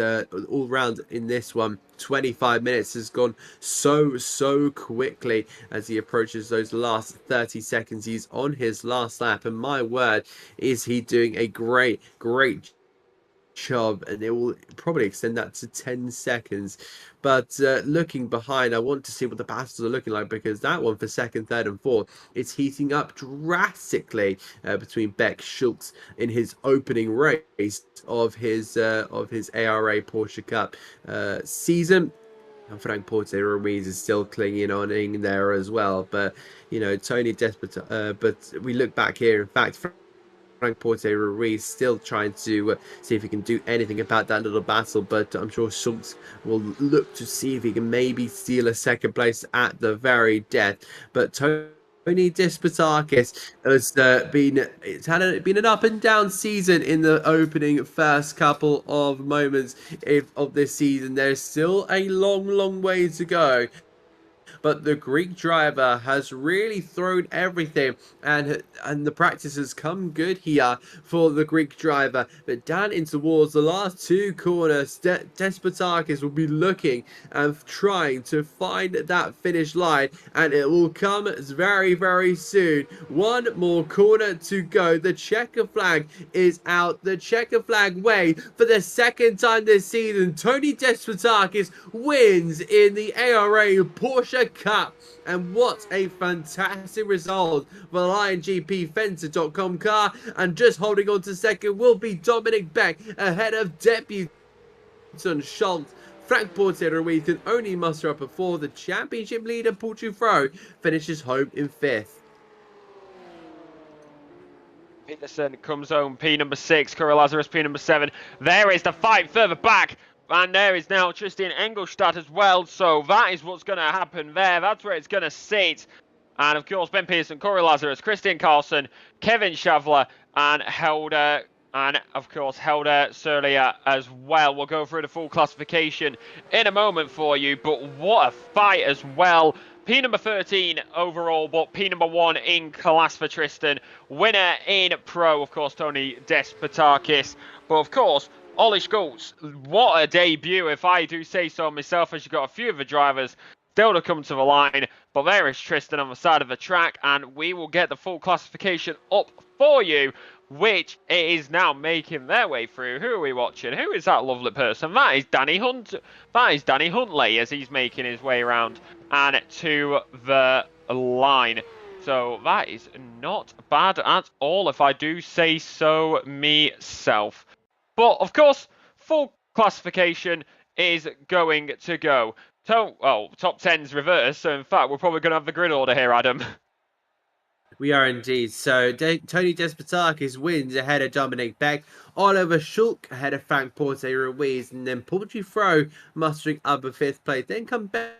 one. 25 minutes has gone so quickly as he approaches those last 30 seconds. He's on his last lap, and my word, is he doing a great job, and it will probably extend that to 10 seconds. But looking behind, I want to see what the battles are looking like, because that one for 2nd, 3rd and 4th, it's heating up drastically between Beck Schultz in his opening race of his ARA Porsche Cup season. And Frank Porte Ruiz is still clinging on in there as well, but you know, Tony Despot. But we look back here, in fact, Frank Porte Ruiz still trying to see if he can do anything about that little battle, but I'm sure Schultz will look to see if he can maybe steal a 2nd place at the very death. But Tony Despotakis has been an up and down season in the opening first couple of moments of this season. There's still a long way to go. But the Greek driver has really thrown everything, and the practice has come good here for the Greek driver. But down in towards the last 2 corners, Despotakis will be looking and trying to find that finish line, and it will come very soon. 1 more corner to go. The checker flag is out. The checker flag way for the 2nd time this season. Tony Despotakis wins in the ARA Porsche Cup, and what a fantastic result for the LionGPFencer.com car. And just holding on to 2nd will be Dominic Beck, ahead of Deputy Schultz Frank Porter-Ruiz can only muster up a 4. The championship leader, Porsche Fro, finishes home in 5th. Peterson comes home, P number 6, Curry Lazarus, P number 7. There is the fight further back, and there is now Tristan Engelstadt as well, so that is what's going to happen there. That's where it's going to sit. And of course, Ben Pearson, Corey Lazarus, Christian Carlson, Kevin Shavler, and Helder, and of course, Helder Surlia as well. We'll go through the full classification in a moment for you, but what a fight as well. P number 13 overall, but P number 1 in class for Tristan. Winner in pro, of course, Tony Despotakis. But of course, Ollie Schultz, what a debut, if I do say so myself, as you got a few of the drivers still to come to the line. But there is Tristan on the side of the track, and we will get the full classification up for you, which is now making their way through. Who are we watching? Who is that lovely person? That is Danny Hunt. That is Danny Huntley as he's making his way around and to the line. So that is not bad at all, if I do say so myself. But of course, full classification is going to go. Top 10's reverse. So in fact, we're probably going to have the grid order here, Adam. We are indeed. So Tony Despotakis wins ahead of Dominic Beck, Oliver Schulk ahead of Frank Porter-Ruiz, and then Porsche Fro mustering up a 5th place. Then come Ben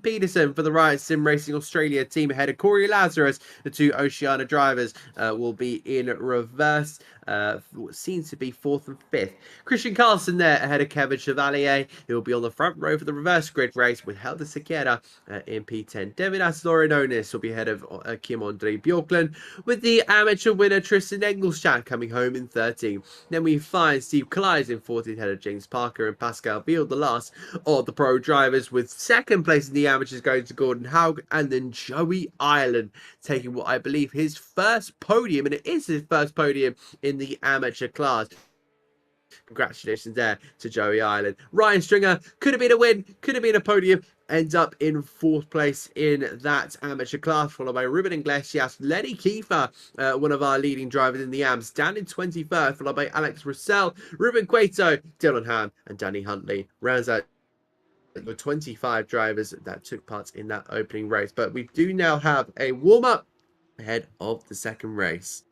Peterson for the Riot Sim Racing Australia team ahead of Corey Lazarus. The 2 Oceania drivers will be in reverse. What seems to be 4th and 5th. Christian Carlson there ahead of Kevin Chevalier. He will be on the front row for the reverse grid race with Helder Sequeira in P10. Devin Aslorinonis will be ahead of Kim Andre Bjorklund, with the amateur winner Tristan Engelstadt coming home in 13th. Then we find Steve Collides in 14th ahead of James Parker and Pascal Beal, the last of the pro drivers, with 2nd place in the amateurs going to Gordon Haug, and then Joey Ireland taking what I believe his first podium, and it is his first podium in the amateur class. Congratulations there to Joey Ireland. Ryan Stringer, could have been a win, could have been a podium, ends up in 4th place in that amateur class, followed by Ruben Iglesias, Lenny Kiefer, one of our leading drivers in the AMS, down in 23rd, followed by Alex Russell, Ruben Cueto, Dylan Ham, and Danny Huntley. Rounds out the 25 drivers that took part in that opening race. But we do now have a warm-up ahead of the 2nd race.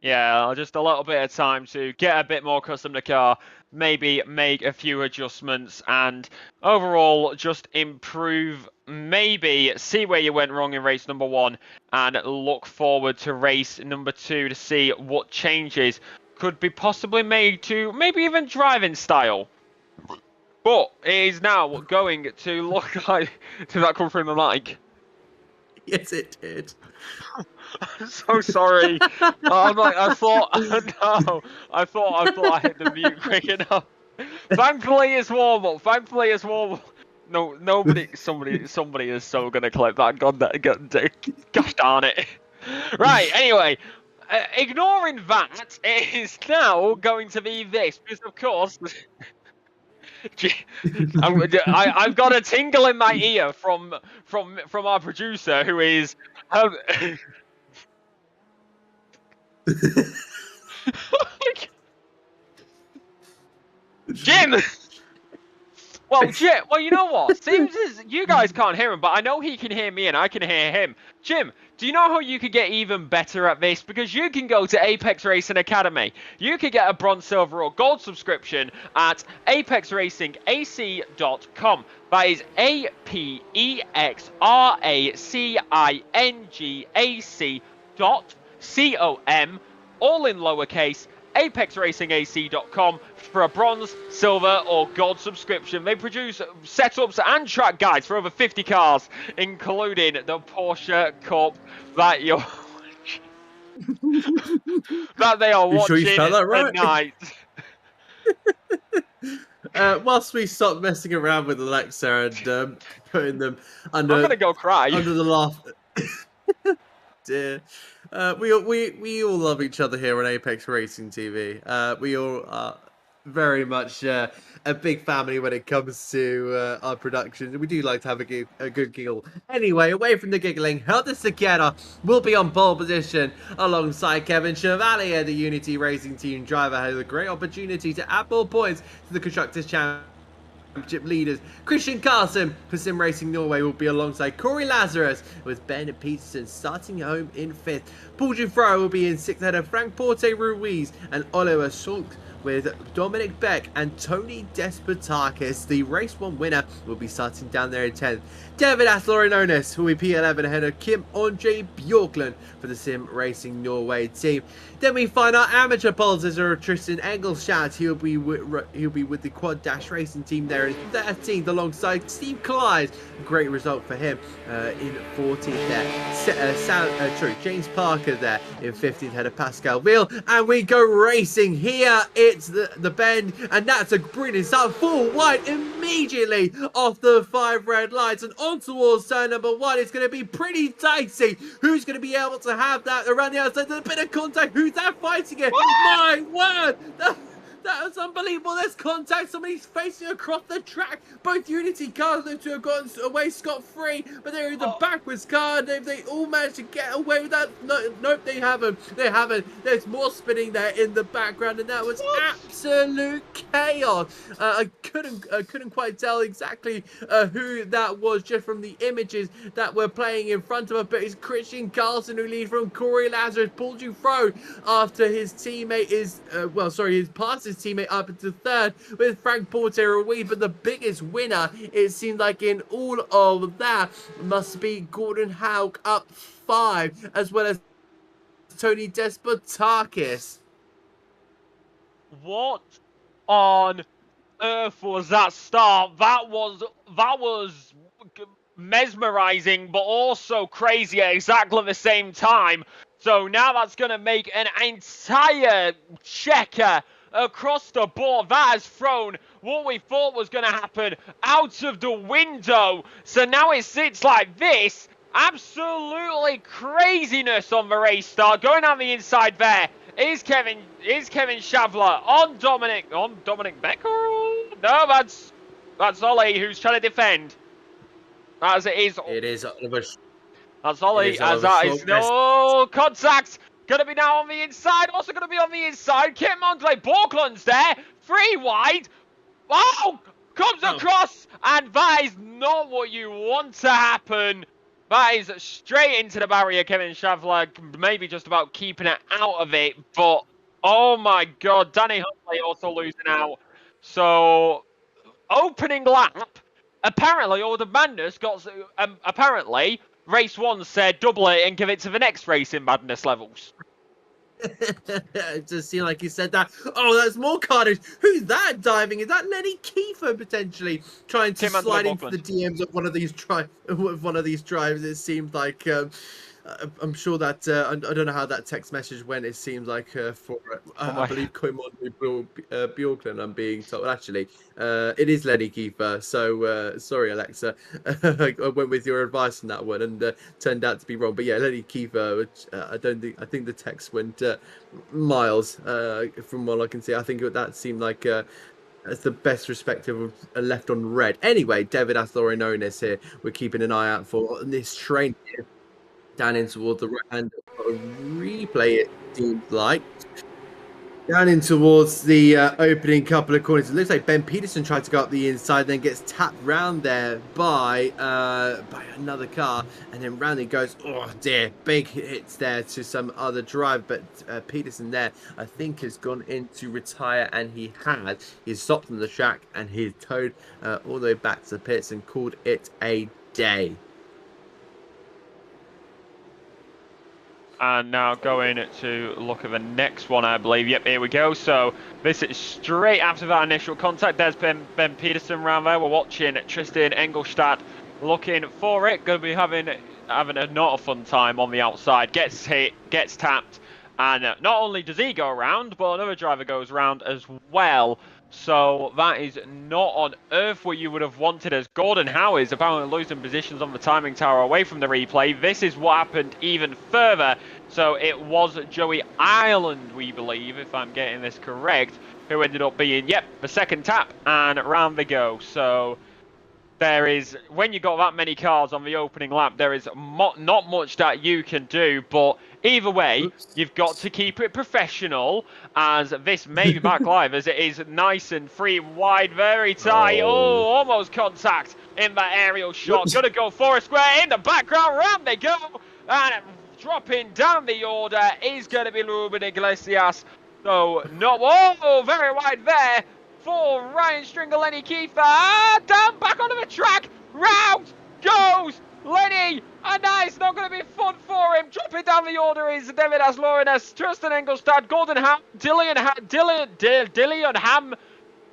Yeah, just a little bit of time to get a bit more accustomed to the car, maybe make a few adjustments, and overall just improve, maybe see where you went wrong in race number 1, and look forward to race number 2 to see what changes could be possibly made to maybe even driving style. But it is now going to look like... Did that come through the mic? Yes, it did. I'm so sorry. I thought I hit the mute quick enough. Thankfully, it's warm up. No, somebody is so gonna clip that. Gosh darn it. Right. Anyway, ignoring that, it is now going to be this, because of course. I've got a tingle in my ear from our producer, who is Jim. Well, you know what? Seems as you guys can't hear him, but I know he can hear me and I can hear him. Jim, do you know how you could get even better at this? Because you can go to Apex Racing Academy. You could get a bronze, silver, or gold subscription at apexracingac.com. That is apexracingac.com, all in lowercase, apexracingac.com for a bronze, silver, or gold subscription. They produce setups and track guides for over 50 cars, including the Porsche Cup that that they are watching tonight. Whilst we stop messing around with Alexa and putting them under, I'm gonna go cry under the laugh. Dear. We all love each other here on Apex Racing TV. We all are very much a big family when it comes to our production. We do like to have a good giggle. Anyway, away from the giggling, Helder Sequeira will be on pole position alongside Kevin Chevalier. The Unity Racing Team driver has a great opportunity to add more points to the Constructors' Championship Championship leaders. Christian Carlsen for Sim Racing Norway will be alongside Corey Lazarus, with Ben Peterson starting home in 5th. Paul Jufro will be in 6th ahead of Frank Porte Ruiz and Oliver Schultz, with Dominic Beck and Tony Despotakis. The race 1 winner will be starting down there in 10th. David Aslorinonis will be P11 ahead of Kim Andre Bjorklund for the Sim Racing Norway team. Then we find our amateur pollsters, Tristan Engelstad. He'll be with the Quad Dash Racing team there in 13th alongside Steve Clyde. Great result for him in 14th there. James Parker there in 15th ahead of Pascal Veal. And we go racing here. It's the bend, and that's a brilliant start. 4 wide immediately off the 5 red lights, and on towards turn number 1. It's going to be pretty dicey. Who's going to be able to have that around the outside? There's a bit of contact. Who's that fighting it? My word! That was unbelievable. There's contact. Somebody's facing across the track. Both Unity cars look to have gotten away scot-free, but they're in the backwards car. They all managed to get away with that. No, nope, they haven't. They haven't. There's more spinning there in the background, and that was absolute chaos. I couldn't quite tell exactly who that was just from the images that were playing in front of us, but it's Christian Carlsen who leads from Corey Lazarus. Paul Jufro after his teammate is, his passes teammate up into 3rd with Frank Portero Ruiz, but the biggest winner, it seems like, in all of that must be Gordon Haug up 5, as well as Tony Despotakis. What on earth was that start? That was mesmerizing, but also crazy at exactly the same time. So now that's going to make an entire checker across the board. That has thrown what we thought was going to happen out of the window. So now it sits like this. Absolutely craziness on the race start. Going on the inside there is Kevin Shavler on Dominic Becker. No, that's Ollie who's trying to defend. As it is. It is Oliver. That's Ollie. As that is no contact. Going to be now on the inside. Also going to be on the inside. Kim Andre Borkland's there. 3 wide. Oh! Comes across. And that is not what you want to happen. That is straight into the barrier. Kevin Shavler maybe just about keeping it out of it. But, oh my God. Danny Huntley also losing out. So, opening lap. Apparently, all the madness got... apparently... Race 1 said double it and give it to the next race in madness levels. It just seemed like he said that. Oh, that's more carnage. Who's that diving? Is that Lenny Kiefer potentially trying to slide into the DMs of one of these drivers? It seemed like I'm sure that I don't know how that text message went. It seems like for I believe Bjorklund, I'm being told. Actually, it is Lenny Kiefer. So sorry, Alexa. I went with your advice on that one and turned out to be wrong. But yeah, Lenny Kiefer. Which, I think the text went miles from what I can see. I think that seemed like. That's the best respective of left on red. Anyway, David Aslorinonis here. We're keeping an eye out for this train here. Down in towards the right hand replay, it seems like. Down in towards the opening couple of corners. It looks like Ben Peterson tried to go up the inside, then gets tapped round there by another car, and then round he goes. Oh dear, big hits there to some other drive, but Peterson there, I think, has gone in to retire, and he had. He's stopped on the track, and he's towed all the way back to the pits and called it a day. And now going to look at the next one, I believe. Yep, here we go. So this is straight after that initial contact. There's Ben Peterson round there. We're watching Tristan Engelstad looking for it. Going to be having not a fun time on the outside. Gets hit, gets tapped. And not only does he go around, but another driver goes around as well. So that is not on earth what you would have wanted, as Gordon Howe is apparently losing positions on the timing tower away from the replay. This is what happened even further. So it was Joey Ireland, we believe, if I'm getting this correct, who ended up being, the second tap, and round they go. So there is, when you got that many cars on the opening lap, there is not much that you can do, but Either way, Oops. you've got to keep it professional, as this may be back live, as it is nice and free, wide, very tight. Oh, almost contact in that aerial shot. Whoops. Gonna go for a square in the background, round they go, and dropping down the order is going to be Ruben Iglesias. So, no, oh, very wide there for Ryan Stringer, Lenny Kiefer. Down, back onto the track, round goes Lenny, and nice, not going to be fun for him. Dropping down the order is David Aslorenes, Tristan Engelstad, Gordon Ham, Dillian Ham.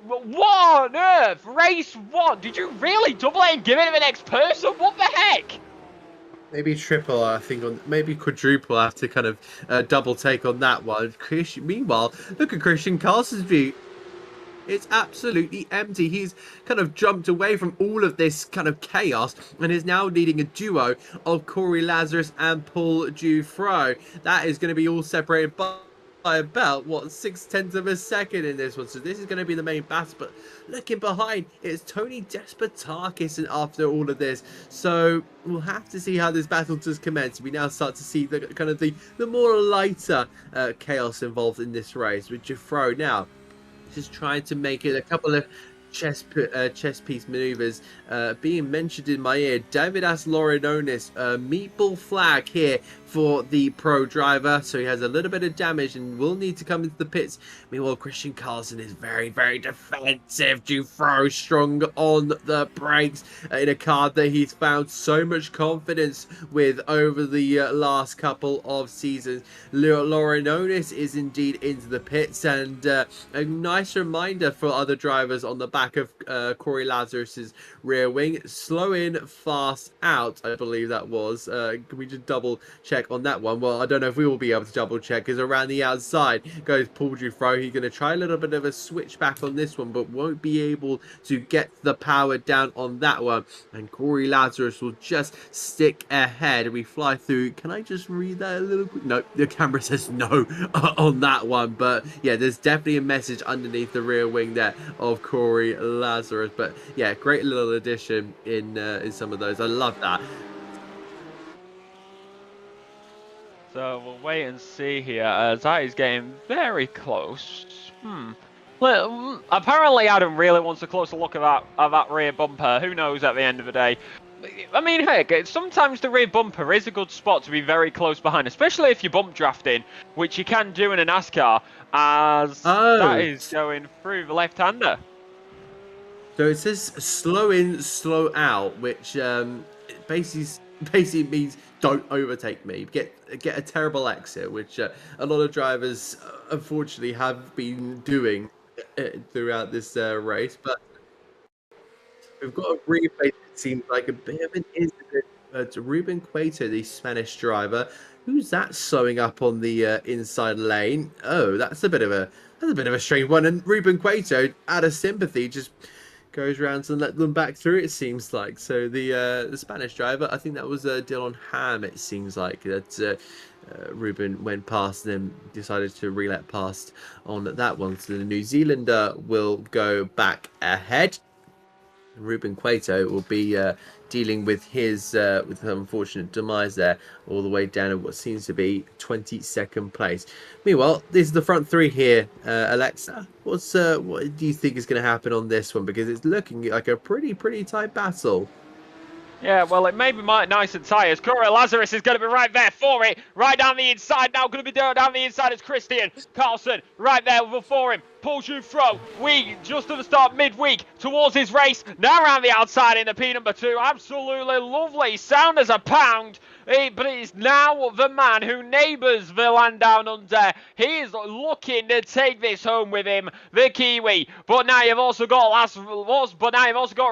What on earth? Race 1. Did you really double it and give it to the next person? What the heck? Maybe triple, I think, on maybe quadruple. I have to kind of double take on that one. Meanwhile, look at Christian Carlson's view. It's absolutely empty. He's kind of jumped away from all of this kind of chaos and is now leading a duo of Corey Lazarus and Paul Dufresne. That is going to be all separated by about, what, 0.6 of a second in this one. So this is going to be the main battle. But looking behind, it's Tony Despotakis, and after all of this. So we'll have to see how this battle does commence. We now start to see the kind of the more lighter chaos involved in this race with Dufresne now just trying to make it a couple of chess piece maneuvers being mentioned in my ear. David Aslorinonis, meatball flag here for the pro driver, so he has a little bit of damage and will need to come into the pits. Meanwhile, Christian Carlson is very, very defensive. Dufresne strong on the brakes in a car that he's found so much confidence with over the last couple of seasons. Lorinonis is indeed into the pits, and a nice reminder for other drivers on the back of Corey Lazarus's rear wing. Slow in, fast out, I believe that was. Can we just double check on that one? Well, I don't know if we will be able to double check, because around the outside goes Paul Dufresne. He's going to try a little bit of a switchback on this one, but won't be able to get the power down on that one. And Corey Lazarus will just stick ahead. We fly through. Can I just read that a little quick? No, the camera says no on that one. But yeah, there's definitely a message underneath the rear wing there of Corey Lazarus. But yeah, great little addition in some of those. I love that. So we'll wait and see here, as that is getting very close. Well, apparently Adam really wants a closer look at that rear bumper. Who knows at the end of the day? I mean, heck, sometimes the rear bumper is a good spot to be very close behind, especially if you're bump drafting, which you can do in a NASCAR, as that is going through the left-hander. So it says slow in, slow out, which basically means don't overtake me. Get a terrible exit, which a lot of drivers unfortunately have been doing throughout this race. But we've got a replay that seems like a bit of an incident. To Ruben Cueto, the Spanish driver. Who's that slowing up on the inside lane? Oh, that's a bit of a strange one. And Ruben Cueto, out of sympathy, just goes around and let them back through, it seems like. So the Spanish driver, I think that was Dylan Ham, it seems like, that Ruben went past and then decided to relet past on that one. So the New Zealander will go back ahead. Ruben Cueto will be dealing with his with an unfortunate demise there, all the way down at what seems to be 22nd place. Meanwhile, this is the front three here. Alexa, what do you think is going to happen on this one? Because it's looking like a pretty tight battle. Yeah, well, it may be nice and tight, as Corey Lazarus is going to be right there for it. Right down the inside now, going to be down the inside as Christian Carlson right there for him. Paul Dufresne, we just at the start midweek towards his race. Now around the outside in the P2. Absolutely lovely, sound as a pound. But it is now the man who neighbours the land down under. He is looking to take this home with him, the Kiwi. But now you've also got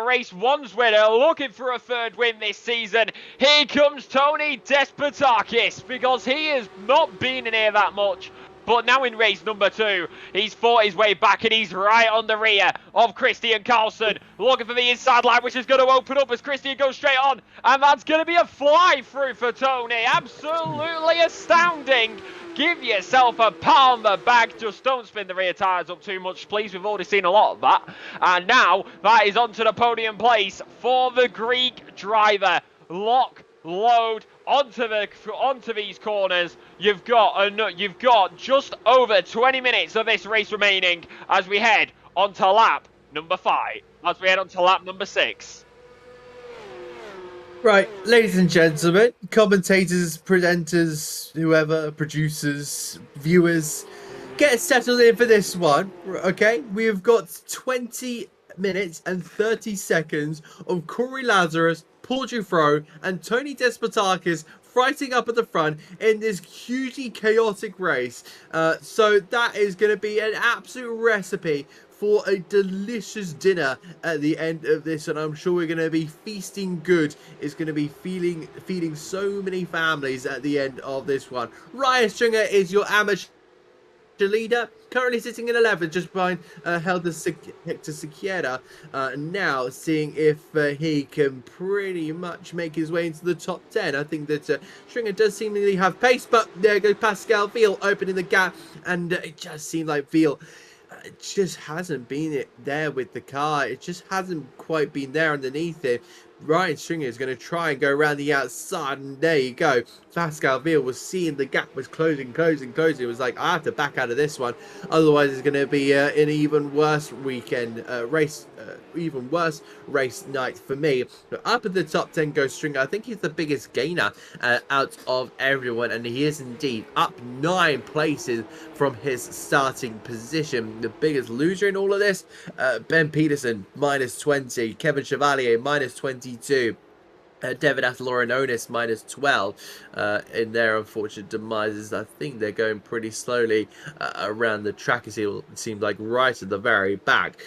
race one's winner looking for a third win this season. Here comes Tony Despotakis, because he has not been in here that much. But now in race number 2, he's fought his way back and he's right on the rear of Christian Carlson. Looking for the inside line, which is going to open up as Christian goes straight on. And that's going to be a fly through for Tony. Absolutely astounding. Give yourself a pat on the back. Just don't spin the rear tyres up too much, please. We've already seen a lot of that. And now that is onto the podium place for the Greek driver. Lock load onto these corners. You've got just over 20 minutes of this race remaining as we head onto lap number 5. As we head onto lap number 6. Right, ladies and gentlemen, commentators, presenters, whoever, producers, viewers, get settled in for this one, okay? We have got 20 minutes and 30 seconds of Corey Lazarus, Paul Jufro, and Tony Despotakis fighting up at the front in this hugely chaotic race. So that is going to be an absolute recipe for a delicious dinner at the end of this, and I'm sure we're going to be feasting good. It's going to be feeding so many families at the end of this one. Ryan Stringer is your amateur leader, currently sitting in 11th, just behind Hector Sequeira. Now seeing if he can pretty much make his way into the top 10. I think that Stringer does seemingly have pace, but there goes Pascal Veal opening the gap, and it just seemed like Veal just hasn't been there with the car. It just hasn't quite been there underneath it. Ryan Stringer is going to try and go around the outside, and there you go. Pascal Veal was seeing the gap was closing. It was like, I have to back out of this one, otherwise it's going to be an even worse weekend even worse race night for me. But up at the top 10 goes Stringer. I think he's the biggest gainer out of everyone, and he is indeed up 9 places from his starting position. The biggest loser in all of this, Ben Peterson minus 20, Kevin Chevalier minus 22. David Athalorinonis minus 12 in their unfortunate demises. I think they're going pretty slowly around the track, as it seemed like right at the very back.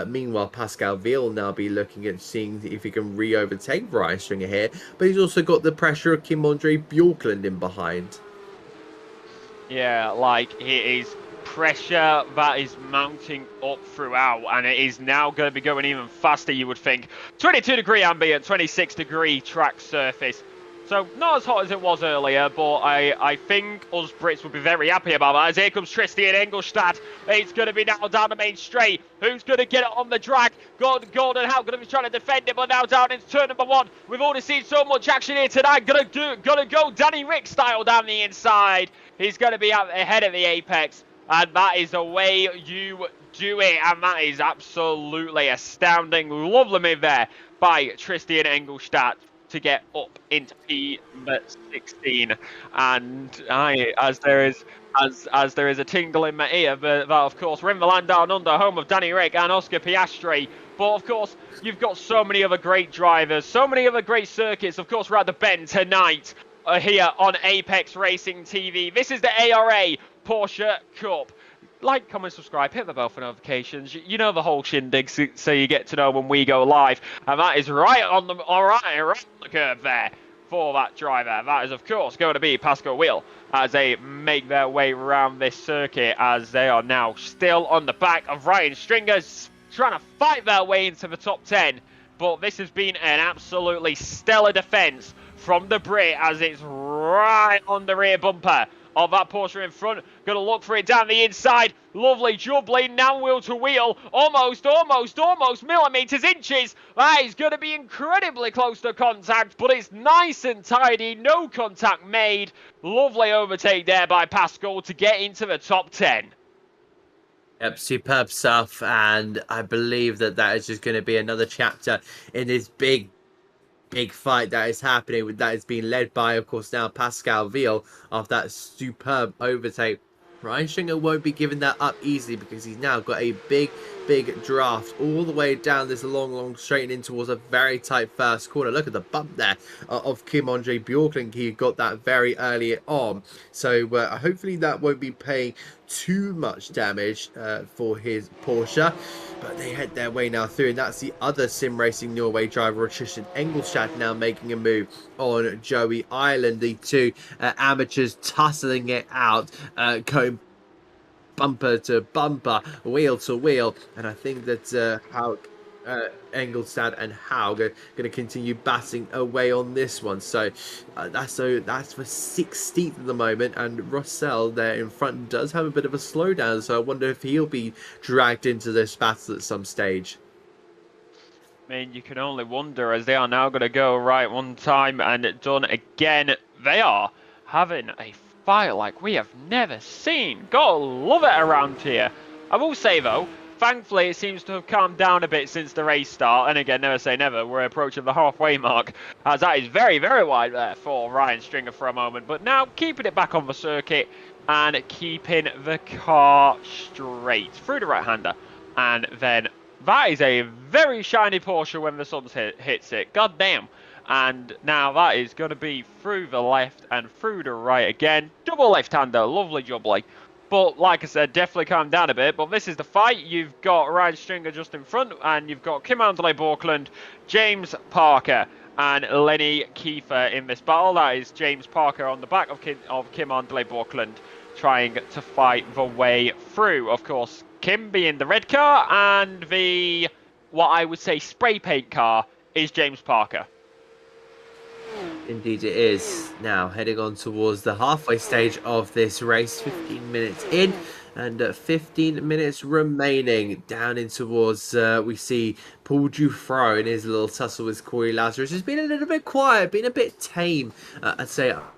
Meanwhile, Pascal Veal will now be looking at seeing if he can re-overtake Ryan Stringer here, but he's also got the pressure of Kim-Andre Bjorklund in behind. Yeah, like it is pressure that is mounting up throughout, and it is now going to be going even faster, you would think. 22-degree ambient, 26-degree track surface. So not as hot as it was earlier, but I think us Brits would be very happy about that. As here comes Tristan Engelstad. It's going to be now down the main straight. Who's going to get it on the drag? Gordon Howe going to be trying to defend it, but now down into turn number 1. We've already seen so much action here tonight. Gonna go Danny Rick style down the inside. He's going to be out ahead of the apex. And that is the way you do it. And that is absolutely astounding. Lovely move there by Tristan Engelstad to get up into P16. And as there is a tingle in my ear, that of course, Rinverland Down Under, home of Danny Rick and Oscar Piastri. But of course, you've got so many other great drivers, so many other great circuits. Of course, we're at the Bend tonight here on Apex Racing TV. This is the ARA Porsche Cup. Like, comment, subscribe, hit the bell for notifications. You know the whole shindig, so you get to know when we go live. And that is right on the curve there for that driver. That is, of course, going to be Pascal Veal as they make their way around this circuit, as they are now still on the back of Ryan Stringer, trying to fight their way into the top 10. But this has been an absolutely stellar defense from the Brit, as it's right on the rear bumper of that Porsche in front. Going to look for it down the inside. Lovely jubbling now, wheel to wheel. Almost millimeters, inches. That is going to be incredibly close to contact, but it's nice and tidy. No contact made. Lovely overtake there by Pascal to get into the top 10. Yep, superb stuff. And I believe that is just going to be another chapter in this big fight that is happening, that is being led by, of course, now Pascal Veal after that superb overtake. Ryan Stringer won't be giving that up easily, because he's now got a big draft all the way down this long straight in towards a very tight first corner. Look at the bump there of Kim-Andre Bjorklund. He got that very early on, so hopefully that won't be paying too much damage for his Porsche. But they head their way now through, and that's the other Sim Racing Norway driver, Tristan Engelstad, now making a move on Joey Ireland. The two amateurs tussling it out, going bumper to bumper, wheel to wheel, and I think that how Engelstad and Howe going to continue batting away on this one. So that's for 16th at the moment, and Russell there in front does have a bit of a slowdown, so I wonder if he'll be dragged into this battle at some stage. mean, you can only wonder, as they are now going to go right one time and done again. They are having a fight like we have never seen. Gotta love it around here. I will say though, thankfully it seems to have calmed down a bit since the race start. And again, never say never, we're approaching the halfway mark, as that is very, very wide there for Ryan Stringer for a moment. But now keeping it back on the circuit and keeping the car straight through the right-hander. And then that is a very shiny Porsche when the sun hits it. God damn. And now that is going to be through the left and through the right again. Double left-hander, lovely jubbly. But like I said, definitely calmed down a bit. But this is the fight. You've got Ryan Stringer just in front, and you've got Kim Anderley-Borkland, James Parker, and Lenny Kiefer in this battle. That is James Parker on the back of Kim Anderley-Borkland, trying to fight the way through. Of course, Kim being the red car, and the, what I would say, spray paint car is James Parker. Indeed it is. Now heading on towards the halfway stage of this race, 15 minutes in and 15 minutes remaining. Down in towards, we see Paul Dufresne in his little tussle with Corey Lazarus. Has been a little bit quiet, been a bit tame, I'd say, up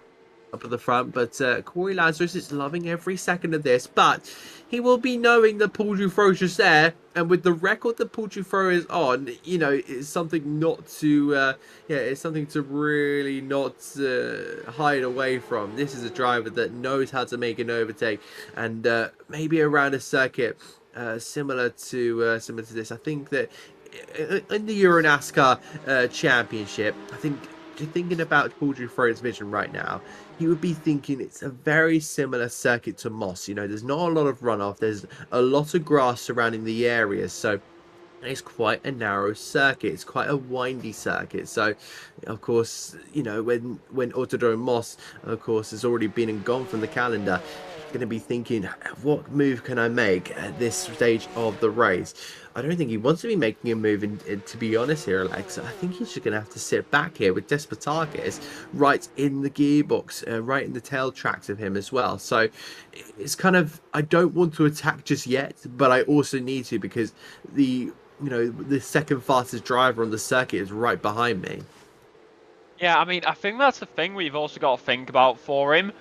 at the front, but Corey Lazarus is loving every second of this, but he will be knowing that Paul Dufresne's just there, and with the record that Paul Dufresne is on, you know, it's something not to, it's something to really not hide away from. This is a driver that knows how to make an overtake, and maybe around a circuit similar to this. I think that in the Euro NASCAR Championship, I think, thinking about Paul Dufresne's vision right now, you would be thinking it's a very similar circuit to Moss. You know, there's not a lot of runoff. There's a lot of grass surrounding the area. So it's quite a narrow circuit. It's quite a windy circuit. So, of course, you know, when Autodrome Moss, of course, has already been and gone from the calendar, you're going to be thinking, what move can I make at this stage of the race? I don't think he wants to be making a move, to be honest here, Alex. I think he's just going to have to sit back here with Despotakis right in the gearbox, right in the tail tracks of him as well. So it's kind of, I don't want to attack just yet, but I also need to, because the second fastest driver on the circuit is right behind me. Yeah, I mean, I think that's the thing we've also got to think about for him.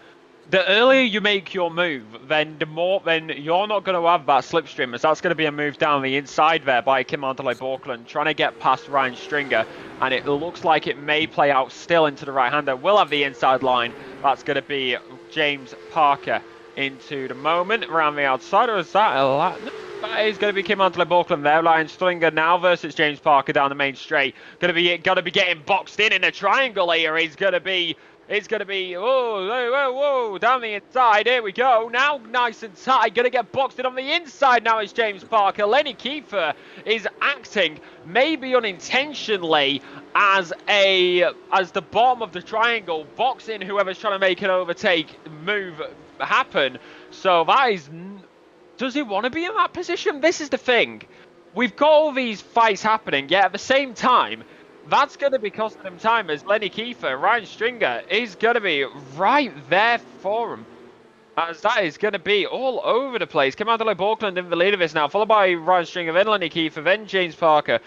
The earlier you make your move, then you're not going to have that slipstream, as that's going to be a move down the inside there by Kim Anderley-Borkland, trying to get past Ryan Stringer, and it looks like it may play out still into the right-hander. We'll have the inside line. That's going to be James Parker into the moment around the outside, or is that a lot? That is going to be Kim Anderley-Borkland there. Ryan Stringer now versus James Parker down the main straight. Going to be getting boxed in a triangle here. It's going to be, whoa, down the inside. Here we go. Now nice and tight. Going to get boxed in on the inside now is James Parker. Lenny Kiefer is acting, maybe unintentionally, as the bottom of the triangle, boxing whoever's trying to make an overtake move happen. So that is... Does he want to be in that position? This is the thing. We've got all these fights happening, yet at the same time, that's going to be costing him time, as Lenny Kiefer, Ryan Stringer, is going to be right there for him. As that is going to be all over the place. Kim Anderley-Borkland in the lead of this now, followed by Ryan Stringer, then Lenny Kiefer, then James Parker.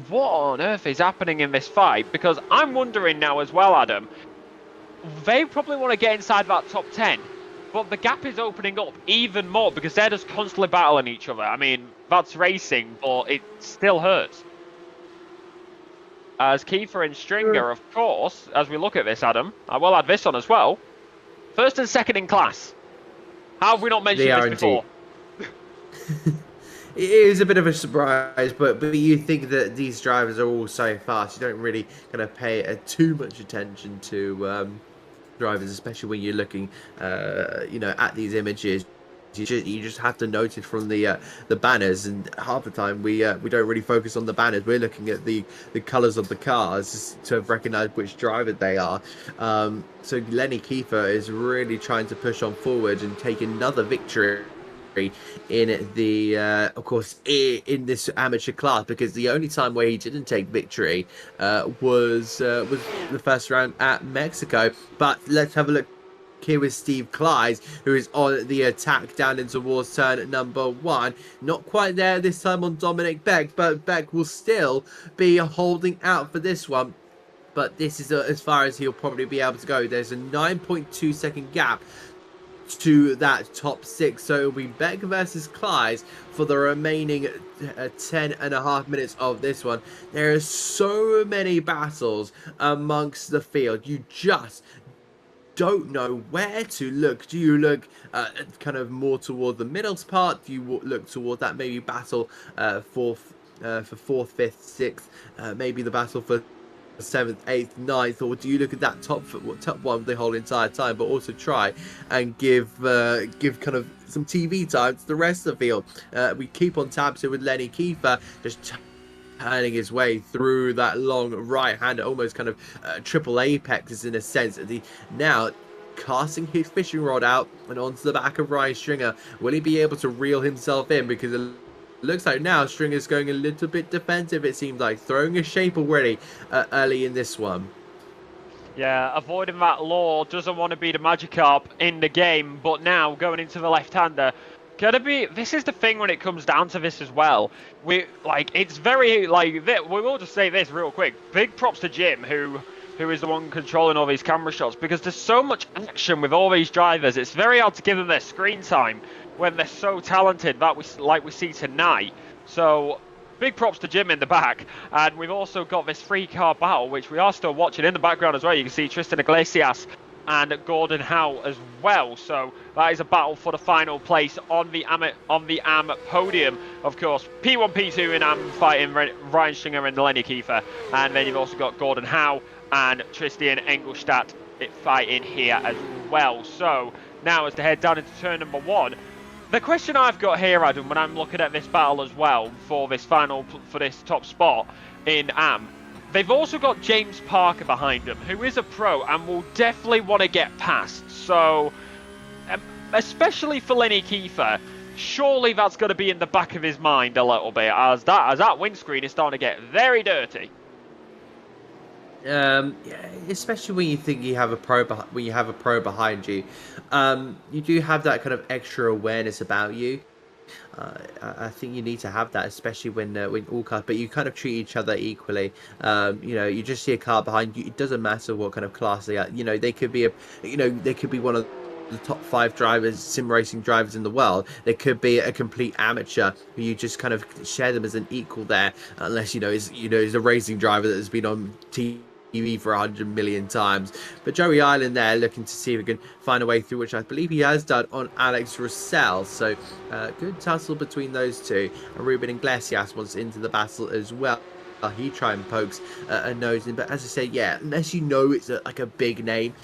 What on earth is happening in this fight? Because I'm wondering now as well, Adam, they probably want to get inside that top 10. But the gap is opening up even more because they're just constantly battling each other. I mean, that's racing, but it still hurts. As Kiefer and Stringer, of course, as we look at this, Adam, I will add this on as well. First and second in class. How have we not mentioned this before? It is a bit of a surprise, but you think that these drivers are all so fast. You don't really kind of pay too much attention to... drivers, especially when you're looking at these images. You just have to notice from the banners, and half the time we don't really focus on the banners. We're looking at the colors of the cars to recognize which driver they are. So Lenny Kiefer is really trying to push on forward and take another victory in the of course in this amateur class, because the only time where he didn't take victory was the first round at Mexico. But let's have a look here with Steve Clydes, who is on the attack down in towards turn number 1. Not quite there this time on Dominic Beck, but Beck will still be holding out for this one. But this is as far as he'll probably be able to go. There's a 9.2 second gap to that top 6, so it'll be Beck versus Clydes for the remaining 10.5 minutes of this one. There are so many battles amongst the field. You just don't know where to look. Do you look kind of more toward the middle part? Do you look toward that maybe battle for 4th, 5th, 6th, maybe the battle for 7th, 8th, 9th, or do you look at that top one the whole entire time, but also try and give kind of some TV time to the rest of the field? We keep on tabs here with Lenny Kiefer, just turning his way through that long right hand, almost kind of triple apexes in a sense. Now casting his fishing rod out and onto the back of Ryan Stringer. Will he be able to reel himself in? Because it looks like now Stringer's going a little bit defensive, it seems like, throwing a shape already early in this one. Yeah, avoiding that law, doesn't want to be the Magikarp in the game, but now going into the left-hander, this is the thing when it comes down to this as well. It's very, we will just say this real quick. Big props to Jim, who is the one controlling all these camera shots, because there's so much action with all these drivers. It's very hard to give them their screen time when they're so talented, that we see tonight. So big props to Jim in the back. And we've also got this 3-car battle, which we are still watching in the background as well. You can see Tristan Iglesias and Gordon Howe as well. So that is a battle for the final place on the AM podium. Of course, P1, P2 in AM fighting Ryan Stringer and Lenny Kiefer. And then you've also got Gordon Howe and Tristan Engelstadt fighting here as well. So now as they head down into turn number 1, the question I've got here, Adam, when I'm looking at this battle as well for this top spot in AM, they've also got James Parker behind them, who is a pro and will definitely want to get past. So, especially for Lenny Kiefer, surely that's going to be in the back of his mind a little bit, as that windscreen is starting to get very dirty. Yeah, especially when you think you have a pro behind you, you do have that kind of extra awareness about you. I think you need to have that, especially when all cars, but you kind of treat each other equally. You just see a car behind you. It doesn't matter what kind of class they are. They could be they could be one of the top 5 drivers, sim racing drivers in the world. They could be a complete amateur who you just kind of share them as an equal there, unless is a racing driver that has been on TV for 100 million times. But Joey Island there looking to see if he can find a way through, which I believe he has done on Alex Russell. So good tussle between those two. And Ruben Iglesias wants into the battle as well. He try and pokes a nose in, but as I said, yeah, unless it's like a big name,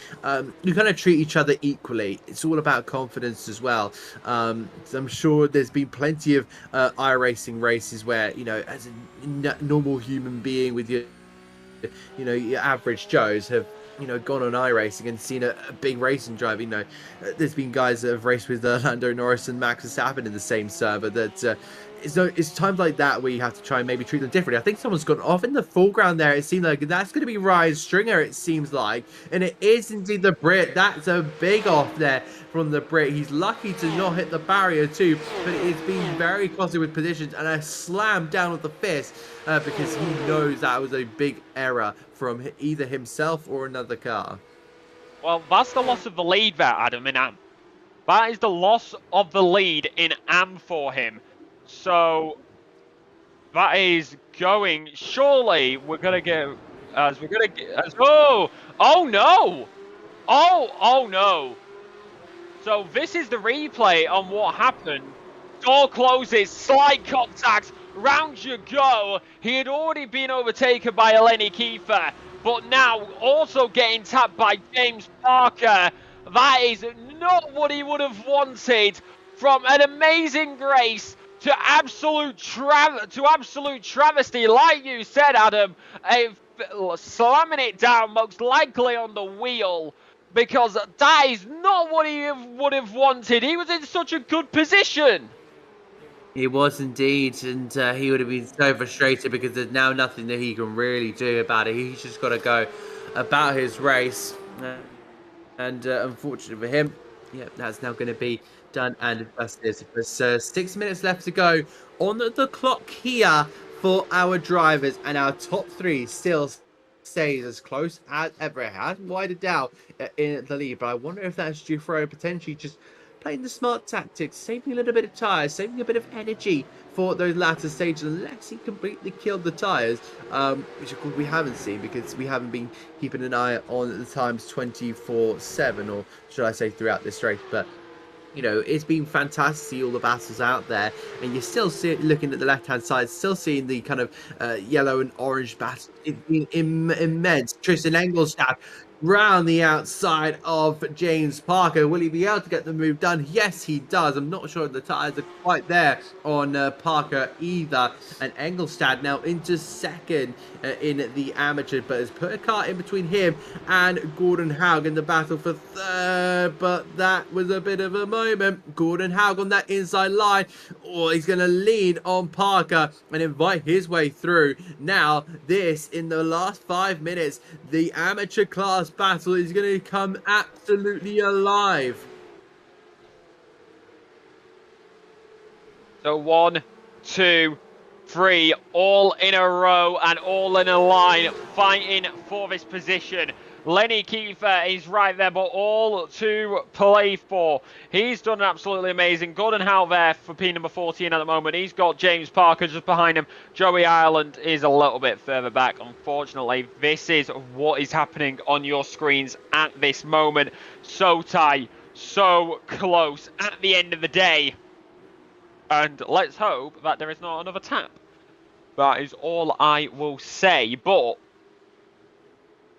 you kind of treat each other equally. It's all about confidence as well. So I'm sure there's been plenty of iRacing races where as a normal human being with your average Joes have gone on iRacing and seen a big racing driver. There's been guys that have raced with Lando Norris and Max Verstappen in the same server. That it's times like that where you have to try and maybe treat them differently. I think someone's gone off in the foreground there. It seemed like that's going to be Ryan Stringer, it seems like, and it is indeed the Brit. That's a big off there from the Brit. He's lucky to not hit the barrier too, but it's been very costly with positions, and a slam down with the fist because he knows that was a big error from either himself or another car. Well, that's the loss of the lead there, Adam, in AM. That is the loss of the lead in AM for him. So that is going. Surely we're gonna get oh no! Oh no! So this is the replay on what happened. Door closes, slide contact, round you go. He had already been overtaken by Lenny Kiefer, but now also getting tapped by James Parker. That is not what he would have wanted. From an amazing race to absolute travesty, like you said, Adam, slamming it down most likely on the wheel, because that is not what he would have wanted. He was in such a good position. He was indeed, and he would have been so frustrated because there's now nothing that he can really do about it. He's just got to go about his race. And unfortunately for him, yeah, that's now going to be done and dusted. There's 6 minutes left to go on the clock here for our drivers, and our top three still stays as close as ever. It has widened out in the lead, but I wonder if that's Jufro potentially just playing the smart tactics, saving a little bit of tyres, saving a bit of energy for those latter stages, unless he completely killed the tyres, which of course we haven't seen because we haven't been keeping an eye on the times 24/7, or should I say throughout this race. But you know, it's been fantastic to see all the battles out there, and you're still looking at the left-hand side, still seeing the kind of yellow and orange battle. It's been immense. Tristan Engelstad round the outside of James Parker. Will he be able to get the move done? Yes, he does. I'm not sure if the tyres are quite there on Parker either. And Engelstad now into second in the amateur, but has put a car in between him and Gordon Haug in the battle for third. But that was a bit of a moment. Gordon Haug on that inside line. Oh, he's going to lean on Parker and invite his way through. Now, this in the last 5 minutes, the amateur class battle is going to come absolutely alive. So 1, 2, 3, all in a row and all in a line, fighting for this position. Lenny Kiefer is right there, but all to play for. He's done absolutely amazing. Gordon Howe there for P number 14 at the moment. He's got James Parker just behind him. Joey Ireland is a little bit further back. Unfortunately, this is what is happening on your screens at this moment. So tight, so close at the end of the day. And let's hope that there is not another tap. That is all I will say. But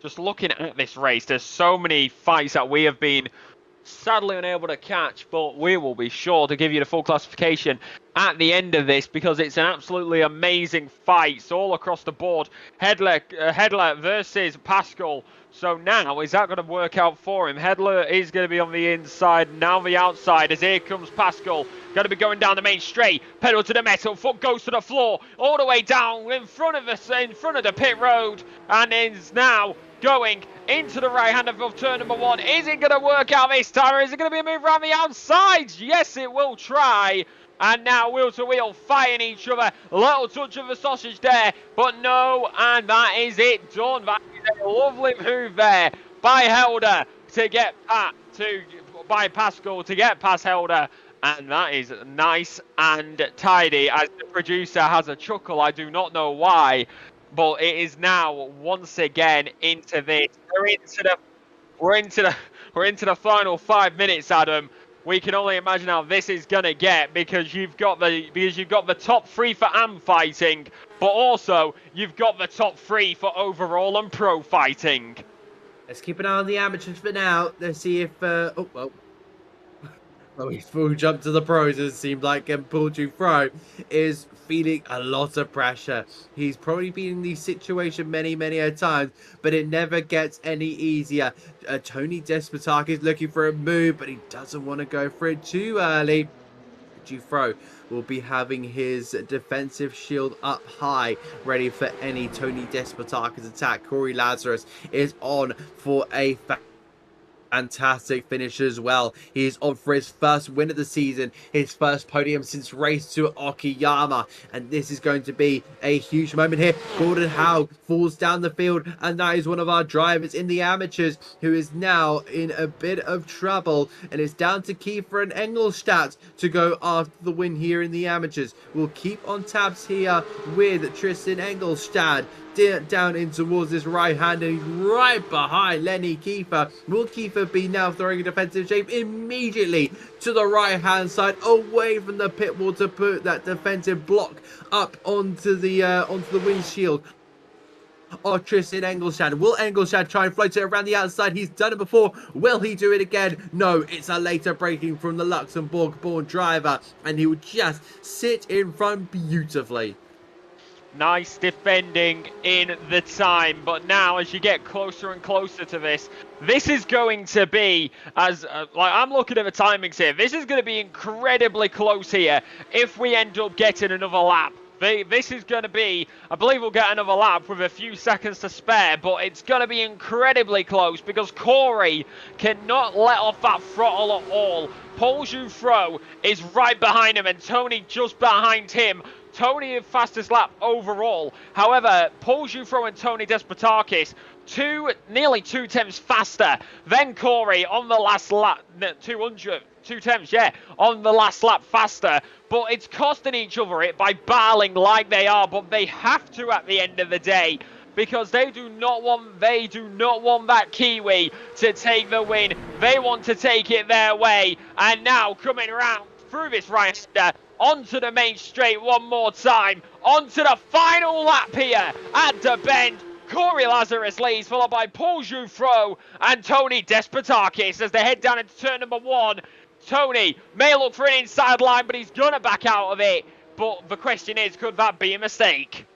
just looking at this race, there's so many fights that we have been sadly unable to catch, but we will be sure to give you the full classification at the end of this, because it's an absolutely amazing fight. It's all across the board. Hedler versus Pascal. So now, is that going to work out for him? Hedler is going to be on the inside, now the outside, as here comes Pascal. Going to be going down the main straight, pedal to the metal, foot goes to the floor, all the way down in front of us, in front of the pit road, and is now going into the right hand of turn number 1. Is it going to work out this time, or is it going to be a move around the outside? Yes, it will try. And now wheel to wheel fighting each other. A little touch of a sausage there, but no, and that is it done. That is a lovely move there by Helder to get by Pascal to get past Helder. And that is nice and tidy. As the producer has a chuckle, I do not know why, but it is now once again into this. We're into the final 5 minutes, Adam. We can only imagine how this is gonna get, because you've got the top 3 for AM fighting, but also you've got the top 3 for overall and pro fighting. Let's keep an eye on the amateurs for now. Let's see if well, he's full jump to the pros. It seemed like Paul Dufro is feeling a lot of pressure. He's probably been in this situation many a times, but it never gets any easier. Tony Despotak is looking for a move, but he doesn't want to go for it too early. Dufro will be having his defensive shield up high, ready for any Tony Despotak's attack. Corey Lazarus is on for a fantastic finish as well. He's on for his first win of the season, his first podium since race to Okayama, and this is going to be a huge moment here. Gordon Howe falls down the field, and that is one of our drivers in the amateurs who is now in a bit of trouble, and it's down to Kiefer and Engelstadt to go after the win here in the amateurs. We'll keep on tabs here with Tristan Engelstad down in towards this right hand, and he's right behind Lenny Kiefer. Will Kiefer be now throwing a defensive shape immediately to the right hand side, away from the pit wall, to put that defensive block up onto the windshield of Tristan Engelstad? Will Engelstad try and float it around the outside? He's done it before. Will he do it again? No, it's a later braking from the Luxembourg-born driver, and he will just sit in front beautifully. Nice defending in the time, but now as you get closer and closer to this is going to be, as like I'm looking at the timings here, this is going to be incredibly close here if we end up getting another lap This is going to be, I believe we'll get another lap with a few seconds to spare, but it's going to be incredibly close because Corey cannot let off that throttle at all. Paul Jouffreau is right behind him and Tony just behind him. Tony fastest lap overall. However, Paul Jouffreau and Tony Despotakis, nearly 2 tenths faster than Corey on the last lap, 2 tenths, yeah, on the last lap faster. But it's costing each other it by battling like they are, but they have to at the end of the day, because they do not want that Kiwi to take the win. They want to take it their way. And now coming around through this right onto the main straight one more time, onto the final lap here at the bend. Corey Lazarus leads, followed by Paul Jouffreau and Tony Despotakis as they head down into turn number 1. Tony may look for an inside line, but he's going to back out of it. But the question is, could that be a mistake?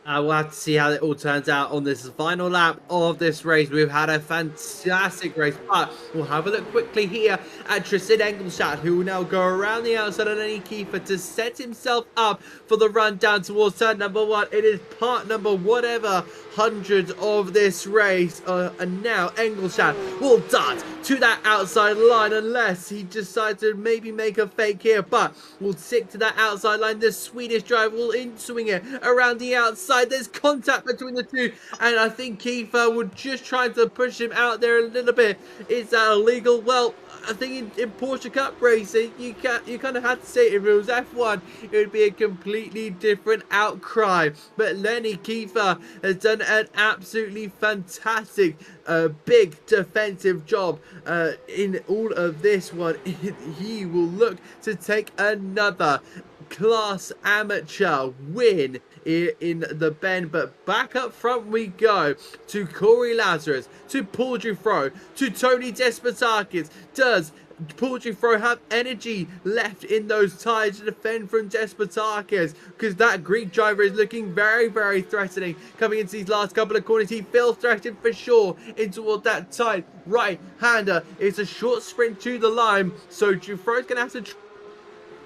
We'll have to see how it all turns out on this final lap of this race. We've had a fantastic race, but we'll have a look quickly here at Tristan Engelstad, who will now go around the outside of Lenny Kiefer to set himself up for the run down towards turn number 1. It is part number whatever 100 of this race, and now Engelstad will dart to that outside line unless he decides to maybe make a fake here, but we'll stick to that outside line. The Swedish driver will in-swing it around the outside. There's contact between the two, and I think Kiefer would just try to push him out there a little bit. Is that illegal? Well, I think in Porsche Cup racing, you kind of have to say if it was F1, it would be a completely different outcry. But Lenny Kiefer has done an absolutely fantastic, big defensive job in all of this one. He will look to take another class amateur win in the bend, but back up front we go to Corey Lazarus, to Paul Jouffreau, to Tony Despotakis. Does Paul Jouffreau have energy left in those tyres to defend from Despotakis? Because that Greek driver is looking very, very threatening coming into these last couple of corners. He feels threatened for sure in toward that tight right-hander. It's a short sprint to the line, so Jouffreau's going to have to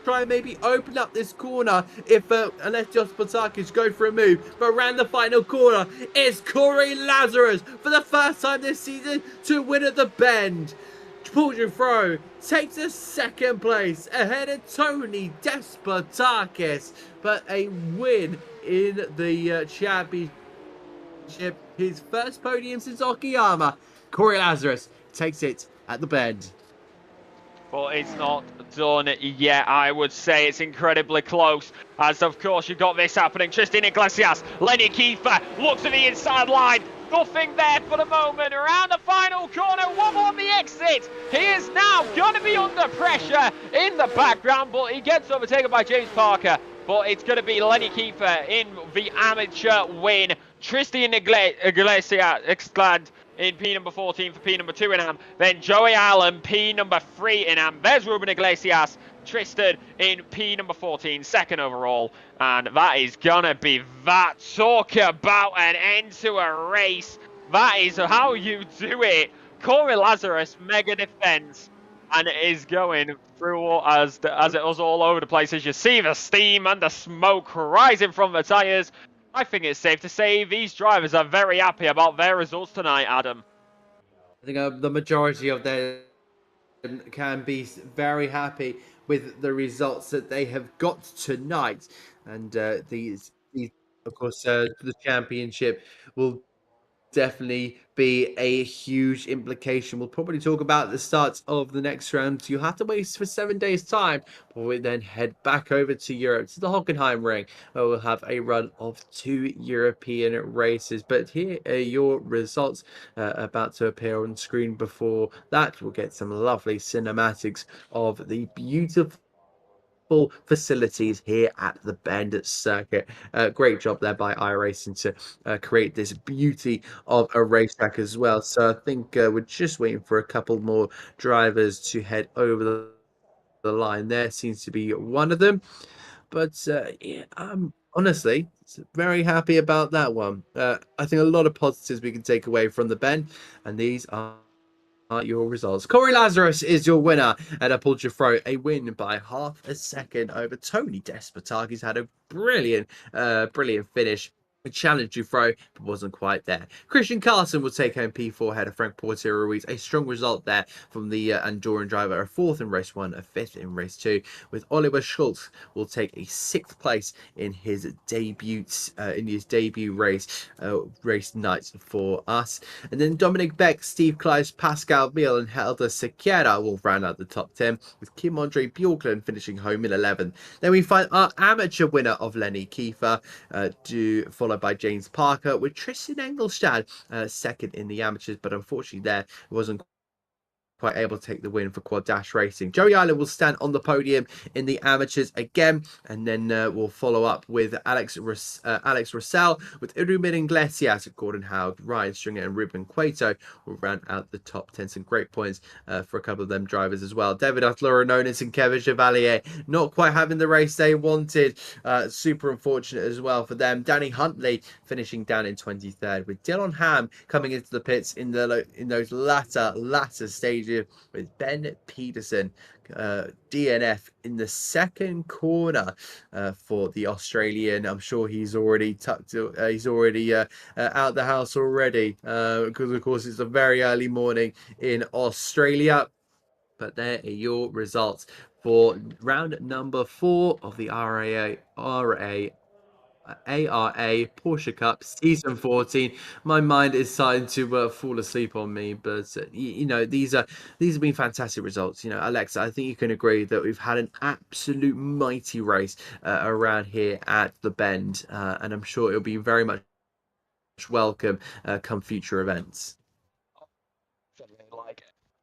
try and maybe open up this corner if unless Despotakis go for a move. But around the final corner, it's Corey Lazarus for the first time this season to win at the bend. Paul Jouffreau takes a second place ahead of Tony Despotakis, but a win in the championship, his first podium since Okayama. Corey Lazarus takes it at the bend. But it's not done yet. I would say it's incredibly close, as of course you've got this happening. Tristan Iglesias, Lenny Kiefer looks at the inside line. Nothing there for the moment. Around the final corner, one more on the exit. He is now going to be under pressure in the background, but he gets overtaken by James Parker. But it's going to be Lenny Kiefer in the amateur win. Tristan Iglesias in P number 14 for P number 2 in AM. Then Joey Allen, P number 3 in AM. There's Ruben Iglesias. Tristan in P number 14, second overall. And that is going to be that. Talk about an end to a race. That is how you do it. Corey Lazarus, mega defense. And it is going through as it was all over the place. As you see the steam and the smoke rising from the tyres. I think it's safe to say these drivers are very happy about their results tonight, Adam. I think the majority of them can be very happy with the results that they have got tonight. And these of course, the championship will definitely be a huge implication. We'll probably talk about the start of the next round. You have to wait for 7 days time before we then head back over to Europe, to the Hockenheim Ring, where we'll have a run of 2 European races. But here are your results about to appear on screen. Before that, we'll get some lovely cinematics of the beautiful facilities here at the Bend circuit. Great job there by iRacing to create this beauty of a racetrack as well. So I think we're just waiting for a couple more drivers to head over the line. There seems to be one of them, but yeah, I'm honestly very happy about that one. I think a lot of positives we can take away from the Bend, and these are your results. Corey Lazarus is your winner at a Porsche Pro, a win by half a second over Tony Despotag. He's had a brilliant finish. Challenged Dufro, but wasn't quite there. Christian Carlson will take home P4 ahead of Frank Portier Ruiz. A strong result there from the Andorran driver, a 4th in race 1, a 5th in race 2. With Oliver Schultz will take a 6th place in his debut race night for us. And then Dominic Beck, Steve Kleiss, Pascal Biel, and Helder Sequeira will round out the top 10, with Kim Andre Bjorklund finishing home in 11th. Then we find our amateur winner of Lenny Kiefer, followed by James Parker, with Tristan Engelstad 2nd in the amateurs, but unfortunately there it wasn't quite able to take the win for Quad Dash Racing. Joey Island will stand on the podium in the amateurs again, and then we'll follow up with Alex Russell, with Ruben Iglesias, Gordon Howard, Ryan Stringer, and Ruben Cueto will round out the top 10. Some great points for a couple of them drivers as well. David Atlorononis and Kevin Chevalier not quite having the race they wanted. Super unfortunate as well for them. Danny Huntley finishing down in 23rd, with Dylan Ham coming into the pits in those latter stages, with Ben Peterson DNF in the second corner for the Australian. I'm sure he's already out the house already, because of course it's a very early morning in Australia. But there are your results for round number 4 of the ARA Porsche Cup Season 14. My mind is starting to fall asleep on me, but these have been fantastic results. Alexa, I think you can agree that we've had an absolute mighty race around here at the Bend, and I'm sure it'll be very much welcome come future events.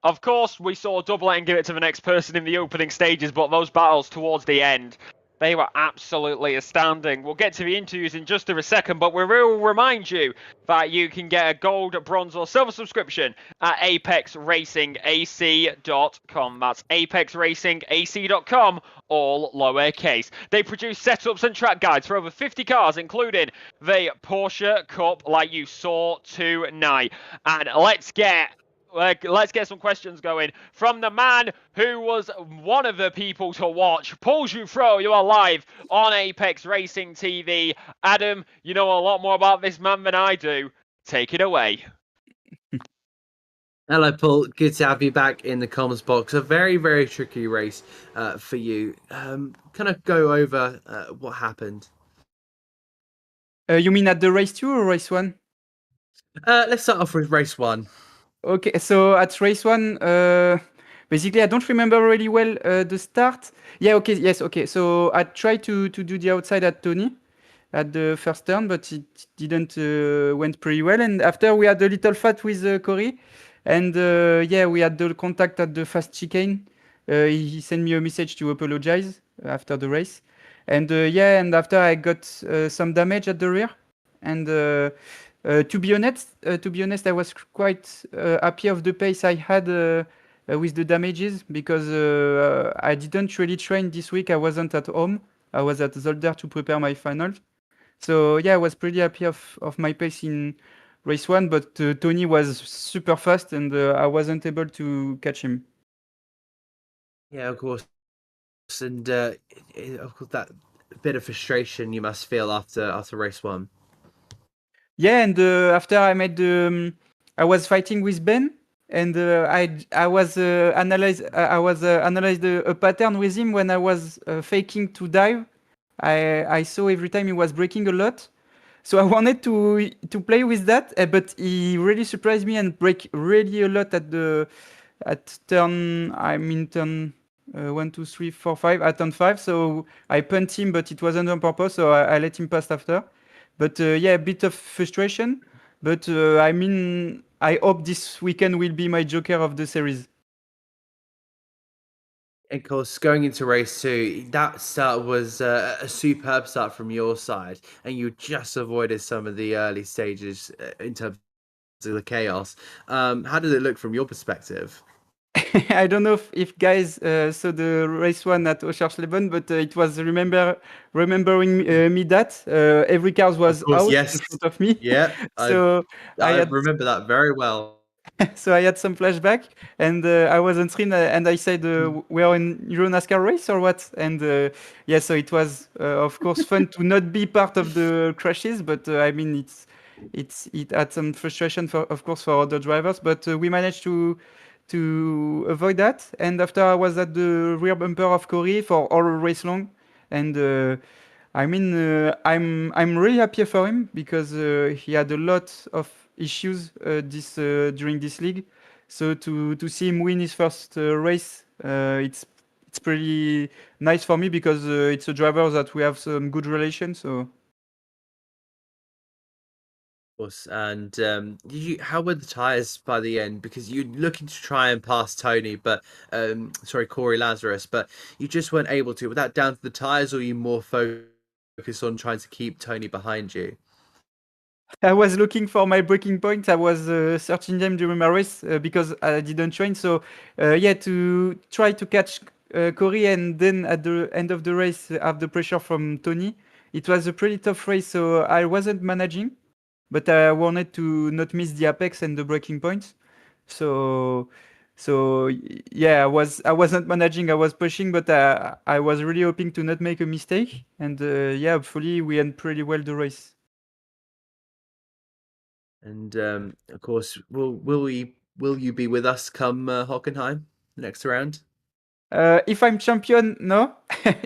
Of course, we saw Double and give it to the next person in the opening stages, but those battles towards the end, they were absolutely astounding. We'll get to the interviews in just a second, but we will remind you that you can get a gold, bronze, or silver subscription at apexracingac.com. That's apexracingac.com, all lowercase. They produce setups and track guides for over 50 cars, including the Porsche Cup, like you saw tonight. And let's get some questions going from the man who was one of the people to watch. Paul Jouffreau, you are live on Apex Racing TV. Adam, you know a lot more about this man than I do. Take it away. Hello, Paul. Good to have you back in the comms box. A very, very tricky race for you. Kind of go over what happened. You mean at the race 2 or race 1? Let's start off with race 1. Okay, so at race 1, basically I don't remember really well the start. Yeah, okay, yes, okay. So I tried to do the outside at Tony at the first turn, but it didn't went pretty well. And after we had a little fight with Corey, and we had the contact at the fast chicane. He sent me a message to apologize after the race. And and after I got some damage at the rear. And to be honest, I was quite happy of the pace I had with the damages, because I didn't really train this week. I wasn't at home. I was at Zolder to prepare my finals. So I was pretty happy of my pace in race 1, but Tony was super fast and I wasn't able to catch him. Yeah, of course. And of course, that bit of frustration you must feel after race 1. Yeah, and after I made I was fighting with Ben, and I was analyzed a pattern with him when I was faking to dive. I saw every time he was braking a lot, so I wanted to play with that, but he really surprised me and brake really a lot at turn 1, 2, 3, 4, 5 at turn 5. So I punt him, but it wasn't on purpose, so I let him pass after. But a bit of frustration. But I hope this weekend will be my joker of the series. Of course, going into race 2, that start was a superb start from your side, and you just avoided some of the early stages in terms of the chaos. How did it look from your perspective? I don't know if guys saw the race 1 at Oschersleben, but it was remembering me that every car was out in front of me. Yeah, So I remember that very well. So I had some flashback, and I was on screen, and I said, "We are in Euro NASCAR race or what?" And yeah, so it was of course fun to not be part of the crashes, but I mean it had some frustration for, of course, for other drivers, but we managed to avoid that. And after I was at the rear bumper of Corey for all race long, and I mean, I'm really happy for him because he had a lot of issues this during this league. So to see him win his first race, it's pretty nice for me because it's a driver that we have some good relations. So Course. And how were the tires by the end? Because you're looking to try and pass Tony, but sorry, Corey Lazarus, but you just weren't able to. Was that down to the tires, or you more focused on trying to keep Tony behind you? I was looking for my breaking point. I was searching them during my race because I didn't train. So yeah, to try to catch Corey and then at the end of the race have the pressure from Tony. It was a pretty tough race, so I wasn't managing, but I wanted to not miss the apex and the breaking points. So yeah, I wasn't managing. I was pushing, but I was really hoping to not make a mistake. And yeah, hopefully we end pretty well the race. And of course, will you be with us come Hockenheim the next round? If I'm champion, no.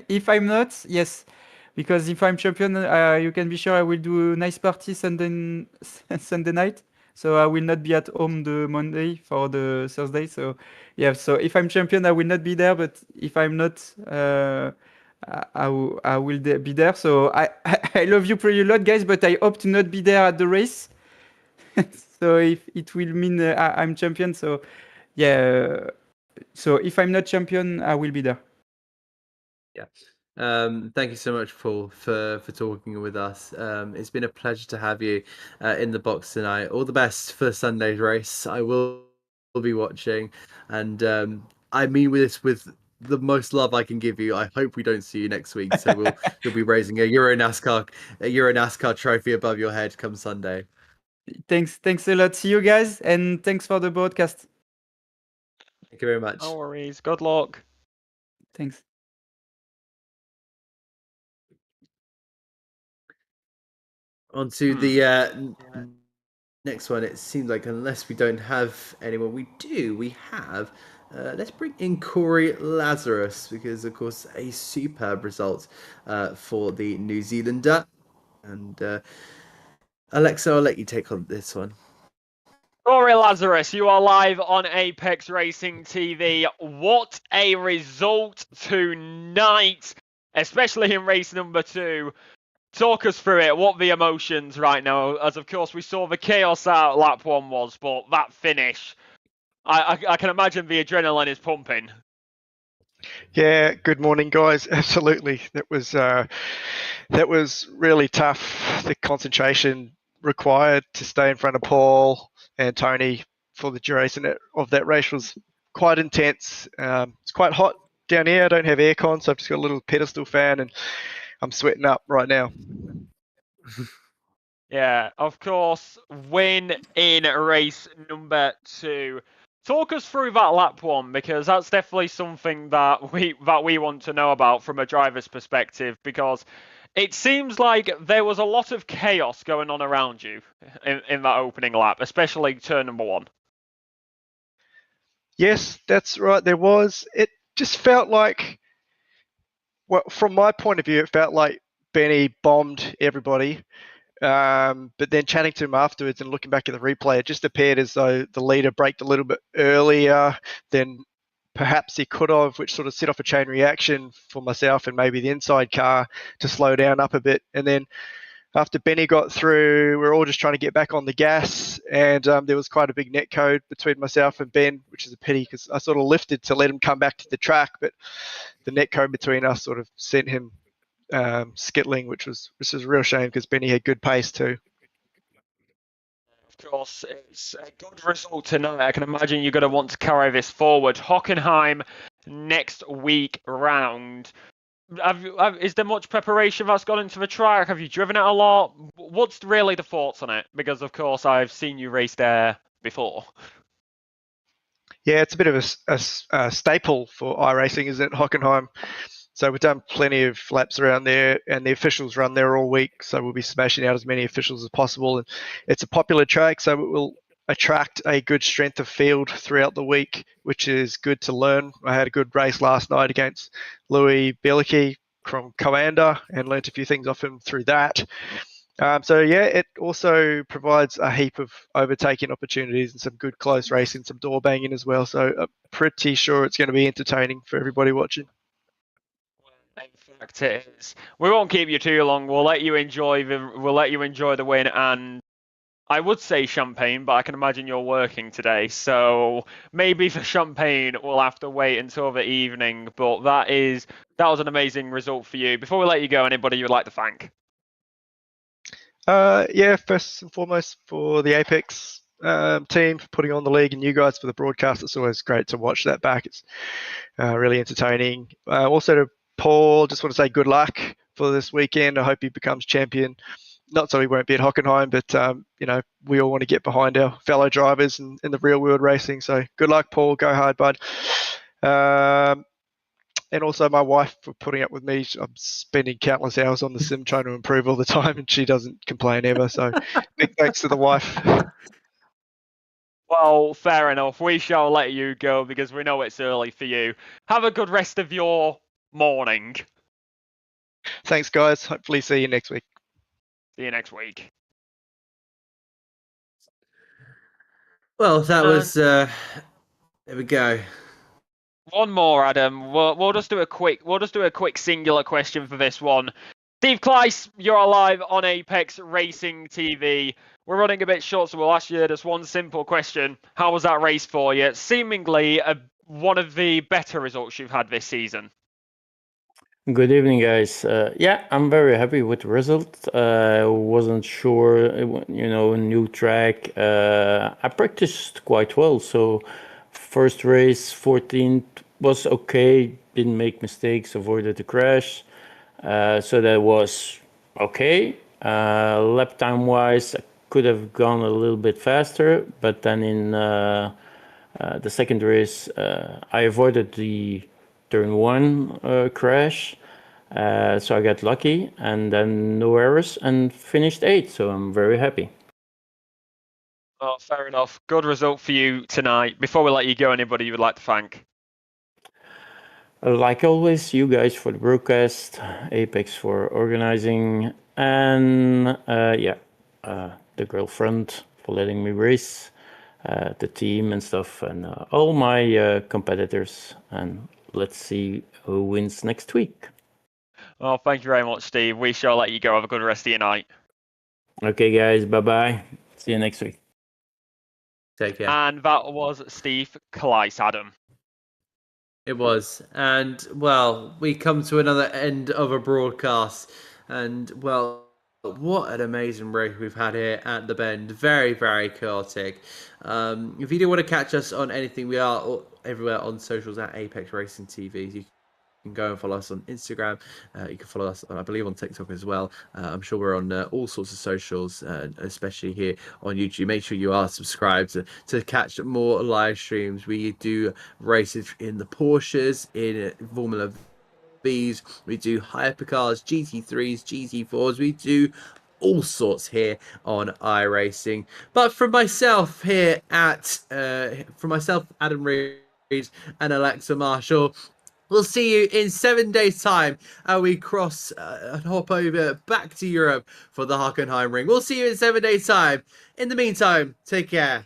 If I'm not, yes. Because if I'm champion, you can be sure I will do a nice party Sunday Sunday night. So I will not be at home the Monday for the Thursday. So yeah. So if I'm champion, I will not be there. But if I'm not, I will be there. So I love you pretty a lot, guys. But I hope to not be there at the race. So if it will mean I'm champion. So yeah. So if I'm not champion, I will be there. Yeah. Thank you so much, Paul, for talking with us. It's been a pleasure to have you in the box tonight. All the best for Sunday's race. I will be watching, and I mean this with the most love I can give you. I hope we don't see you next week. So you'll be raising a Euro NASCAR trophy above your head come Sunday. Thanks a lot. See you guys, and thanks for the broadcast. Thank you very much. No worries. Good luck. Thanks. On to the next one. It seems like unless we don't have anyone, we do. We have. Let's bring in Corey Lazarus because, of course, a superb result for the New Zealander. And Alexa, I'll let you take on this one. Corey Lazarus, you are live on Apex Racing TV. What a result tonight, especially in race number 2. Talk us through it. What the emotions right now? As of course we saw the chaos out lap 1 was, but that finish, I can imagine the adrenaline is pumping. Yeah, good morning, guys. Absolutely, that was really tough. The concentration required to stay in front of Paul and Tony for the duration of that race was quite intense. It's quite hot down here. I don't have aircon, so I've just got a little pedestal fan, and I'm sweating up right now. Yeah, of course, win in race number 2. Talk us through that lap 1 because that's definitely something that we want to know about from a driver's perspective because it seems like there was a lot of chaos going on around you in that opening lap, especially turn number 1. Yes, that's right. There was. It just felt like, well, from my point of view, it felt like Benny bombed everybody. But then chatting to him afterwards and looking back at the replay, it just appeared as though the leader braked a little bit earlier than perhaps he could have, which sort of set off a chain reaction for myself and maybe the inside car to slow down up a bit. And then after Benny got through, we were all just trying to get back on the gas, and there was quite a big net code between myself and Ben, which is a pity because I sort of lifted to let him come back to the track, but the net code between us sort of sent him skittling, which was a real shame because Benny had good pace too. Of course, it's a good result tonight. I can imagine you're going to want to carry this forward. Hockenheim next week round. Is there much preparation that's gone into the track? Have you driven it a lot? What's really the thoughts on it? Because, of course, I've seen you race there before. Yeah, it's a bit of a staple for iRacing, isn't it, Hockenheim? So we've done plenty of laps around there, and the officials run there all week. So we'll be smashing out as many officials as possible. And it's a popular track, so it will attract a good strength of field throughout the week, which is good to learn. I had a good race last night against Louis Bielicki from Coanda and learnt a few things off him through that. So yeah, it also provides a heap of overtaking opportunities and some good close racing, some door banging as well. So I'm pretty sure it's going to be entertaining for everybody watching. In fact, it is. We won't keep you too long. We'll let you enjoy the win, and I would say champagne, but I can imagine you're working today, so maybe for champagne we'll have to wait until the evening. But that was an amazing result for you. Before we let you go, anybody you would like to thank? Yeah, first and foremost for the Apex team for putting on the league, and you guys for the broadcast. It's always great to watch that back. It's really entertaining. Also to Paul, just want to say good luck for this weekend. I hope he becomes champion. Not so he won't be at Hockenheim, but we all want to get behind our fellow drivers in the real world racing. So good luck, Paul. Go hard, bud. And also my wife for putting up with me. I'm spending countless hours on the sim trying to improve all the time, and she doesn't complain ever. So big thanks to the wife. Well, fair enough. We shall let you go because we know it's early for you. Have a good rest of your morning. Thanks, guys. Hopefully see you next week. See you next week. Well, that was there we go. One more, Adam. We'll just do a quick singular question for this one. Steve Kleiss, you're live on Apex Racing TV. We're running a bit short, so we'll ask you just one simple question. How was that race for you? Seemingly one of the better results you've had this season. Good evening, guys. Yeah, I'm very happy with the result. Wasn't sure, new track. I practiced quite well, so first race, 14th, was okay. Didn't make mistakes, avoided the crash. So that was okay. Lap time wise, I could have gone a little bit faster, but then in the second race, I avoided the turn one crash. So I got lucky, and then no errors, and finished 8th. So I'm very happy. Oh, fair enough. Good result for you tonight. Before we let you go, anybody you would like to thank? Like always, you guys for the broadcast, Apex for organizing, and the girlfriend for letting me race, the team and stuff, and all my competitors. And let's see who wins next week. Oh, thank you very much, Steve. We shall let you go. Have a good rest of your night. Okay, guys. Bye-bye. See you next week. Take care. And that was Steve Kleiss, Adam. It was. And, well, we come to another end of a broadcast. And, well, what an amazing race we've had here at the Bend. Very, very chaotic. If you do want to catch us on anything, we are everywhere on socials at Apex Racing TV. You can go and follow us on Instagram. You can follow us, I believe, on TikTok as well. I'm sure we're on all sorts of socials, especially here on YouTube. Make sure you are subscribed to catch more live streams. We do races in the Porsches, in Formula V's. We do hypercars, GT3s, GT4s. We do all sorts here on iRacing. But from myself here Adam Reed, and Alexa Marshall, we'll see you in 7 days' time as we cross and hop over back to Europe for the Hockenheim Ring. We'll see you in 7 days' time. In the meantime, take care.